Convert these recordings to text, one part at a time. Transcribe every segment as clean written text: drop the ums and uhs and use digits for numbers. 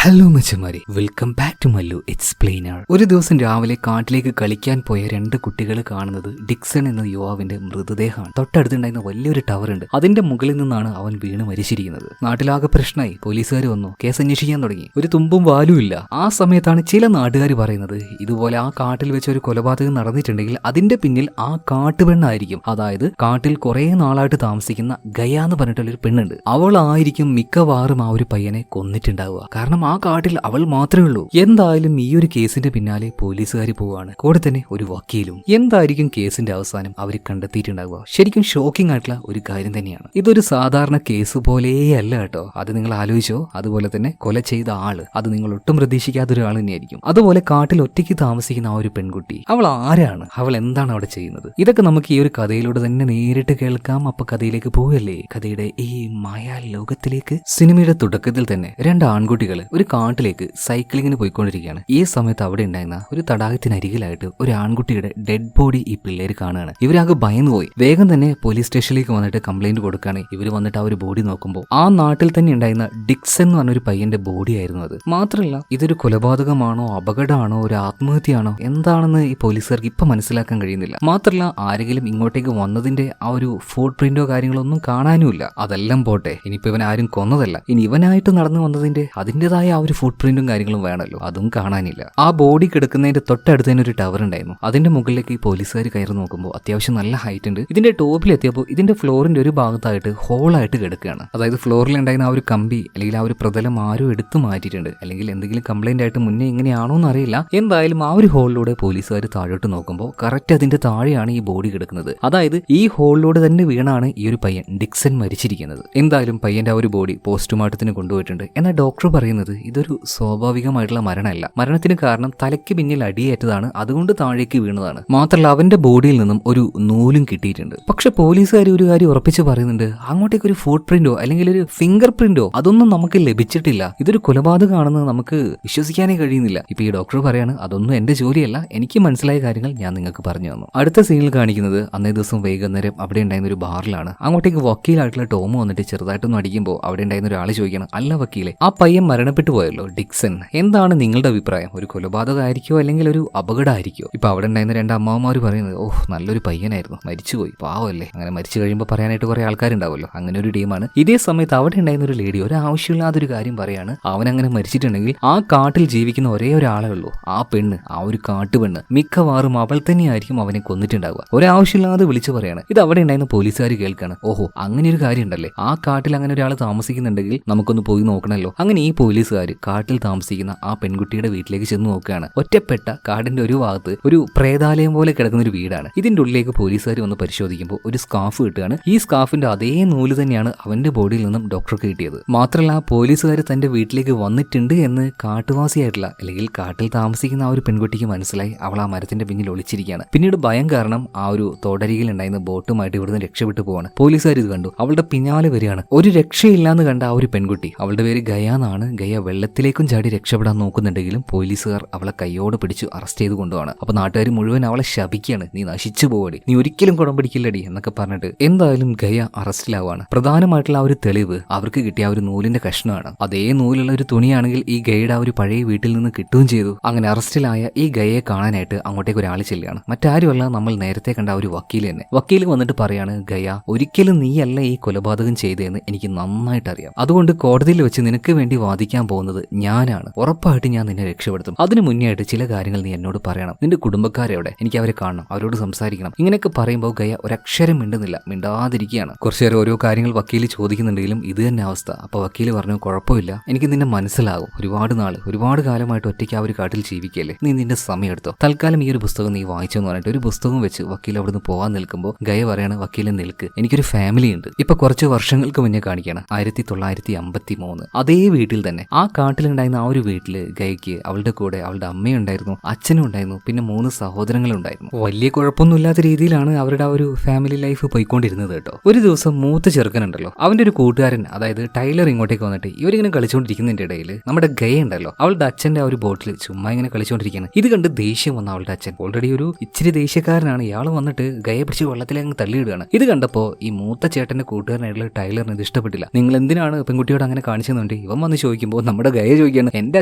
Hello മച്ചമാരി, welcome back to Mallu explainer. ഒരു ദിവസം രാവിലെ കാട്ടിലേക്ക് കളിക്കാൻ പോയ രണ്ട് കുട്ടികൾ കാണുന്നത് ഡിക്സൺ എന്ന യുവാവിന്റെ മൃതദേഹമാണ്. തൊട്ടടുത്തുണ്ടായിരുന്ന വലിയൊരു ടവർ ഉണ്ട്, അതിന്റെ മുകളിൽ നിന്നാണ് അവൻ വീണ് മരിച്ചിരിക്കുന്നത്. നാട്ടിലാകെ പ്രശ്നമായി. പോലീസുകാർ വന്നു, കേസ് അന്വേഷിക്കാൻ തുടങ്ങി. ഒരു തുമ്പും വാലും ഇല്ല. ആ സമയത്താണ് ചില നാട്ടുകാർ പറയുന്നത്, ഇതുപോലെ ആ കാട്ടിൽ വെച്ച് ഒരു കൊലപാതകം നടന്നിട്ടുണ്ടെങ്കിൽ അതിന്റെ പിന്നിൽ ആ കാട്ടുപെണ്ണായിരിക്കും. അതായത് കാട്ടിൽ കുറെ നാളായിട്ട് താമസിക്കുന്ന ഗയ എന്ന് പറഞ്ഞിട്ടുള്ളൊരു പെണ്ണുണ്ട്. അവളായിരിക്കും മിക്കവാറും ആ ഒരു പയ്യനെ കൊന്നിട്ടുണ്ടാവുക. കാരണം ആ കാട്ടിൽ അവൾ മാത്രമേ ഉള്ളൂ. എന്തായാലും ഈ ഒരു കേസിന്റെ പിന്നാലെ പോലീസുകാർ പോവാണ്, കൂടെ തന്നെ ഒരു വക്കീലും. എന്തായിരിക്കും കേസിന്റെ അവസാനം അവർ കണ്ടെത്തിയിട്ടുണ്ടാവുക? ശരിക്കും ഷോക്കിംഗ് ആയിട്ടുള്ള ഒരു കാര്യം തന്നെയാണ്. ഇതൊരു സാധാരണ കേസ് പോലെയല്ല കേട്ടോ. അത് നിങ്ങൾ ആലോചിച്ചോ? അതുപോലെ തന്നെ കൊല ചെയ്ത ആള്, അത് നിങ്ങൾ ഒട്ടും പ്രതീക്ഷിക്കാത്ത ഒരാൾ തന്നെയായിരിക്കും. അതുപോലെ കാട്ടിൽ ഒറ്റയ്ക്ക് താമസിക്കുന്ന ആ ഒരു പെൺകുട്ടി, അവൾ ആരാണ്? അവൾ എന്താണ് അവിടെ ചെയ്യുന്നത്? ഇതൊക്കെ നമുക്ക് ഈ ഒരു കഥയിലൂടെ തന്നെ നേരിട്ട് കേൾക്കാം. അപ്പൊ കഥയിലേക്ക് പോവല്ലേ? കഥയുടെ ഈ മായാ ലോകത്തിലേക്ക്. സിനിമയുടെ തുടക്കത്തിൽ തന്നെ രണ്ട് ആൺകുട്ടികൾ ഒരു കാട്ടിലേക്ക് സൈക്ലിങ്ങിന് പോയിക്കൊണ്ടിരിക്കുകയാണ്. ഈ സമയത്ത് അവിടെ ഉണ്ടായിരുന്ന ഒരു തടാകത്തിനരികിലായിട്ട് ഒരു ആൺകുട്ടിയുടെ ഡെഡ് ബോഡി ഈ പിള്ളേര് കാണുകയാണ്. ഇവരാകെ ഭയന്നുപോയി. വേഗം തന്നെ പോലീസ് സ്റ്റേഷനിലേക്ക് വന്നിട്ട് കംപ്ലൈന്റ് കൊടുക്കുകയാണ്. ഇവർ വന്നിട്ട് ആ ഒരു ബോഡി നോക്കുമ്പോൾ ആ നാട്ടിൽ തന്നെ ഉണ്ടായിരുന്ന ഡിക്സൺ എന്ന് പറഞ്ഞൊരു പയ്യന്റെ ബോഡി ആയിരുന്നു അത്. മാത്രമല്ല, ഇതൊരു കൊലപാതകമാണോ അപകടമാണോ ഒരു ആത്മഹത്യയാണോ എന്താണെന്ന് ഈ പോലീസുകാർക്ക് ഇപ്പൊ മനസ്സിലാക്കാൻ കഴിയുന്നില്ല. മാത്രമല്ല, ആരെങ്കിലും ഇങ്ങോട്ടേക്ക് വന്നതിന്റെ ആ ഒരു ഫുട് പ്രിന്റോ കാര്യങ്ങളോ ഒന്നും കാണാനുമില്ല. അതെല്ലാം പോട്ടെ, ഇനിയിപ്പോ ഇവൻ ആരും കൊന്നതല്ല, ഇനി ഇവനായിട്ട് നടന്നു വന്നതിന്റെ അതിൻ്റെതായ ആ ഒരു ഫുട് പ്രിന്റും കാര്യങ്ങളും വേണമല്ലോ, അതും കാണാനില്ല. ആ ബോഡി കിടക്കുന്നതിന്റെ തൊട്ടടുത്ത് തന്നെ ഒരു ടവർ ഉണ്ടായിരുന്നു. അതിന്റെ മുകളിലേക്ക് ഈ പോലീസുകാർ കയറി നോക്കുമ്പോൾ അത്യാവശ്യം നല്ല ഹൈറ്റ് ഉണ്ട്. ഇതിന്റെ ടോപ്പിൽ എത്തിയപ്പോൾ ഇതിന്റെ ഫ്ലോറിന്റെ ഒരു ഭാഗത്തായിട്ട് ഹോളായിട്ട് കിടക്കുകയാണ്. അതായത് ഫ്ലോറിൽ ഉണ്ടായിരുന്ന ആ ഒരു കമ്പി അല്ലെങ്കിൽ ആ ഒരു പ്രതലം ആരും എടുത്തു മാറ്റിയിട്ടുണ്ട്, അല്ലെങ്കിൽ എന്തെങ്കിലും കംപ്ലൈന്റ് ആയിട്ട് മുന്നേ എങ്ങനെയാണോ എന്ന് അറിയില്ല. എന്തായാലും ആ ഒരു ഹോളിലൂടെ പോലീസുകാർ താഴോട്ട് നോക്കുമ്പോൾ കറക്റ്റ് അതിന്റെ താഴെയാണ് ഈ ബോഡി കിടക്കുന്നത്. അതായത് ഈ ഹോളിലൂടെ തന്നെ വീണാണ് ഈ ഒരു പയ്യൻ ഡിക്സൺ മരിച്ചിരിക്കുന്നത്. എന്തായാലും പയ്യന്റെ ആ ഒരു ബോഡി പോസ്റ്റ്മോർട്ടത്തിന് കൊണ്ടുപോയിട്ടുണ്ട്. എന്നാൽ ഡോക്ടർ പറയുന്നത് ഇതൊരു സ്വാഭാവികമായിട്ടുള്ള മരണമല്ല. മരണത്തിന് കാരണം തലയ്ക്ക് പിന്നിൽ അടിയേറ്റതാണ്, അതുകൊണ്ട് താഴേക്ക് വീണതാണ്. മാത്രമല്ല, അവന്റെ ബോഡിയിൽ നിന്നും ഒരു നൂലും കിട്ടിയിട്ടുണ്ട്. പക്ഷെ പോലീസുകാർ ഒരു കാര്യം ഉറപ്പിച്ച് പറയുന്നുണ്ട്, അങ്ങോട്ടേക്ക് ഒരു ഫുട് പ്രിന്റോ അല്ലെങ്കിൽ ഒരു ഫിംഗർ പ്രിന്റോ അതൊന്നും നമുക്ക് ലഭിച്ചിട്ടില്ല. ഇതൊരു കൊലപാതകമാണെന്ന് നമുക്ക് വിശ്വസിക്കാനേ കഴിയുന്നില്ല. ഇപ്പൊ ഈ ഡോക്ടർ പറയാണ്, അതൊന്നും എന്റെ ജോലിയല്ല, എനിക്ക് മനസ്സിലായ കാര്യങ്ങൾ ഞാൻ നിങ്ങൾക്ക് പറഞ്ഞു തന്നു. അടുത്ത സീനിൽ കാണിക്കുന്നത് അന്നേ ദിവസം വൈകുന്നേരം അവിടെ ഉണ്ടായിരുന്ന ഒരു ബാറിലാണ്. അങ്ങോട്ടേക്ക് വക്കീലായിട്ടുള്ള ടോം വന്നിട്ട് ചെറുതായിട്ടൊന്നും അടിക്കുമ്പോൾ അവിടെ ഉണ്ടായിരുന്ന ഒരാൾ ചോദിക്കണം, അല്ല വക്കീലെ, ആ പയ്യൻ മരണപ്പെട്ടു പോയല്ലോ ഡിക്സൺ, എന്താണ് നിങ്ങളുടെ അഭിപ്രായം? ഒരു കൊലപാതകമായിരിക്കോ അല്ലെങ്കിൽ ഒരു അപകടമായിരിക്കോ? ഇപ്പൊ അവിടെ ഉണ്ടായിരുന്ന രണ്ട് അമ്മാവന്മാർ പറയുന്നത്, ഓഹ് നല്ലൊരു പയ്യനായിരുന്നു, മരിച്ചുപോയി, പാവല്ലേ. അങ്ങനെ മരിച്ചു കഴിയുമ്പോൾ പറയാനായിട്ട് കുറെ ആൾക്കാരുണ്ടാവുമല്ലോ, അങ്ങനെ ഒരു ടീമാണ്. ഇതേ സമയത്ത് അവിടെ ഉണ്ടായിരുന്ന ഒരു ലേഡി ഒരു ആവശ്യമില്ലാതൊരു കാര്യം പറയാണ്, അവനങ്ങനെ മരിച്ചിട്ടുണ്ടെങ്കിൽ ആ കാട്ടിൽ ജീവിക്കുന്ന ഒരേ ഒരാളേ ഉള്ളൂ, ആ പെണ്ണ്, ആ ഒരു കാട്ടുപെണ്ണ്, മിക്കവാറും അവൾ തന്നെയായിരിക്കും അവനെ കൊന്നിട്ടുണ്ടാവുക. ഒരാവശ്യമില്ലാതെ വിളിച്ചു പറയാണ്. ഇത് അവിടെ ഉണ്ടായിരുന്ന പോലീസുകാർ കേൾക്കാണ്, ഓഹോ അങ്ങനെ ഒരു കാര്യം ഉണ്ടല്ലേ, ആ കാട്ടിൽ അങ്ങനെ ഒരാൾ താമസിക്കുന്നുണ്ടെങ്കിൽ നമുക്കൊന്ന് പോയി നോക്കണമല്ലോ. അങ്ങനെ ഈ പോലീസുകാർ കാട്ടിൽ താമസിക്കുന്ന ആ പെൺകുട്ടിയുടെ വീട്ടിലേക്ക് ചെന്ന് നോക്കുകയാണ്. ഒറ്റപ്പെട്ട കാടിന്റെ ഒരു ഭാഗത്ത് ഒരു പ്രേതാലയം പോലെ കിടക്കുന്ന ഒരു വീടാണ്. ഇതിന്റെ ഉള്ളിലേക്ക് പോലീസുകാർ വന്ന് പരിശോധിക്കുമ്പോൾ ഒരു സ്കാർഫ് കിട്ടുകയാണ്. ഈ സ്കാർഫിന്റെ അതേ നൂല് തന്നെയാണ് അവന്റെ ബോഡിയിൽ നിന്നും ഡോക്ടർക്ക് കിട്ടിയത്. മാത്രമല്ല, പോലീസുകാർ തന്റെ വീട്ടിലേക്ക് വന്നിട്ടുണ്ട് എന്ന് കാട്ടുവാസിയായിട്ടുള്ള അല്ലെങ്കിൽ കാട്ടിൽ താമസിക്കുന്ന ആ ഒരു പെൺകുട്ടിക്ക് മനസ്സിലായി. അവൾ ആ മരത്തിന്റെ പിന്നിൽ ഒളിച്ചിരിക്കുകയാണ്. പിന്നീട് ഭയം കാരണം ആ ഒരു തോടരികിൽ ഉണ്ടായിരുന്ന ബോട്ടുമായിട്ട് ഇവിടുന്ന് രക്ഷപ്പെട്ടു പോവാണ്. പോലീസുകാർ ഇത് കണ്ടു, അവളുടെ പിന്നാലെ വരികയാണ്. ഒരു രക്ഷയില്ലാന്ന് കണ്ട ആ ഒരു പെൺകുട്ടി, അവളുടെ പേര് ഗയ എന്നാണ്. ഗയ വെള്ളത്തിലേക്കും ചാടി രക്ഷപ്പെടാൻ നോക്കുന്നുണ്ടെങ്കിലും പോലീസുകാർ അവളെ കൈയോടെ പിടിച്ചു അറസ്റ്റ് ചെയ്ത് കൊണ്ടുപോവാണ്. അപ്പൊ നാട്ടുകാർ മുഴുവൻ അവളെ ശപിക്കുകയാണ്, നീ നശിച്ചു പോവടി, നീ ഒരിക്കലും കുടം പിടിക്കില്ലടി എന്നൊക്കെ പറഞ്ഞിട്ട്. എന്തായാലും ഗയ അറസ്റ്റിലാവാണ്. പ്രധാനമായിട്ടുള്ള ആ ഒരു തെളിവ് അവർക്ക് കിട്ടിയ ആ ഒരു നൂലിന്റെ കഷ്ണമാണ്. അതേ നൂലുള്ള ഒരു തുണിയാണെങ്കിൽ ഈ ഗയയുടെ ആ ഒരു പഴയ വീട്ടിൽ നിന്ന് കിട്ടുകയും ചെയ്തു. അങ്ങനെ അറസ്റ്റിലായ ഈ ഗയയെ കാണാനായിട്ട് അങ്ങോട്ടേക്ക് ഒരാൾ ചെല്ലുകയാണ്. മറ്റാരുമല്ല, നമ്മൾ നേരത്തെ കണ്ട ആ ഒരു വക്കീൽ തന്നെ. വക്കീൽ വന്നിട്ട് പറയാണ്, ഗയ ഒരിക്കലും നീയല്ല ഈ കൊലപാതകം ചെയ്തതെന്ന് എനിക്ക് നന്നായിട്ട് അറിയാം. അതുകൊണ്ട് കോടതിയിൽ വെച്ച് നിനക്ക് വേണ്ടി വാദിക്കാൻ പോകുന്നത് ഞാനാണ്. ഉറപ്പായിട്ട് ഞാൻ നിന്നെ രക്ഷപ്പെടുത്തും. അതിന് മുന്നേ ആയിട്ട് ചില കാര്യങ്ങൾ നീ എന്നോട് പറയണം. നിന്റെ കുടുംബക്കാരെവിടെ? എനിക്ക് അവരെ കാണണം, അവരോട് സംസാരിക്കണം. ഇങ്ങനെയൊക്കെ പറയുമ്പോൾ ഗയ ഒരക്ഷരം മിണ്ടുന്നില്ല, മിണ്ടാതിരിക്കുകയാണ്. കുറച്ചേരം ഓരോ കാര്യങ്ങൾ വക്കീൽ ചോദിക്കുന്നുണ്ടെങ്കിലും ഇത് തന്നെ അവസ്ഥ. അപ്പൊ വക്കീൽ പറഞ്ഞു, കുഴപ്പമില്ല, എനിക്ക് നിന്നെ മനസ്സിലാകും. ഒരുപാട് കാലമായിട്ട് ഒറ്റയ്ക്ക് ആ ഒരു കാട്ടിൽ ജീവിക്കല്ലേ, നീ നിന്റെ സമയം എടുത്തോ. തൽക്കാലം ഈ ഒരു പുസ്തകം നീ വായിച്ചെന്ന് പറഞ്ഞിട്ട് ഒരു പുസ്തകം വെച്ച് വക്കീൽ അവിടുന്ന് പോകാൻ നിൽക്കുമ്പോൾ ഗയ പറയാണ്, വക്കീലെ നിൽക്ക്, എനിക്കൊരു ഫാമിലി ഉണ്ട്. ഇപ്പൊ കുറച്ച് വർഷങ്ങൾക്ക് മുന്നേ കാണിക്കണം, 1953 അതേ വീട്ടിൽ തന്നെ, ആ കാട്ടിലുണ്ടായിരുന്ന ആ ഒരു വീട്ടില് ഗയയ്ക്ക് അവളുടെ കൂടെ അവളുടെ അമ്മയുണ്ടായിരുന്നു, അച്ഛനും ഉണ്ടായിരുന്നു, പിന്നെ 3 സഹോദരങ്ങളും ഉണ്ടായിരുന്നു. വലിയ കുഴപ്പമൊന്നുമില്ലാത്ത രീതിയിലാണ് അവരുടെ ആ ഒരു ഫാമിലി ലൈഫ് പോയിക്കൊണ്ടിരുന്നത് കേട്ടോ. ഒരു ദിവസം മൂത്ത ചെറുക്കനുണ്ടല്ലോ, അവന്റെ ഒരു കൂട്ടുകാരൻ അതായത് ടൈലർ ഇങ്ങോട്ടേക്ക് വന്നിട്ട് ഇവരിങ്ങനെ കളിച്ചുകൊണ്ടിരിക്കുന്നതിന്റെ ഇടയിൽ നമ്മുടെ ഗയ ഉണ്ടല്ലോ, അവളുടെ അച്ഛന്റെ ആ ഒരു ബോട്ടിൽ ചുമ്മാ ഇങ്ങനെ കളിച്ചുകൊണ്ടിരിക്കുകയാണ്. ഇത് കണ്ട് ദേഷ്യം വന്ന അവളുടെ അച്ഛൻ, ഓൾറെഡി ഒരു ഇച്ചിരി ദേഷ്യക്കാരനാണ്, ഇയാൾ വന്നിട്ട് ഗയെ പിടിച്ച് വെള്ളത്തിലങ്ങ് തള്ളിയിടുകയാണ്. ഇത് കണ്ടപ്പോൾ ഈ മൂത്ത ചേട്ടന്റെ കൂട്ടുകാരനായിട്ടുള്ള ടൈലറിന് ഇത് ഇഷ്ടപ്പെട്ടില്ല. നിങ്ങൾ എന്തിനാണ് പെൺകുട്ടിയോട് അങ്ങനെ കാണിച്ചെന്നുണ്ട് ഇവൻ വന്ന് ചോദിക്കുമ്പോൾ നമ്മുടെ ഗയ ചോദിക്കുകയാണ് എന്റെ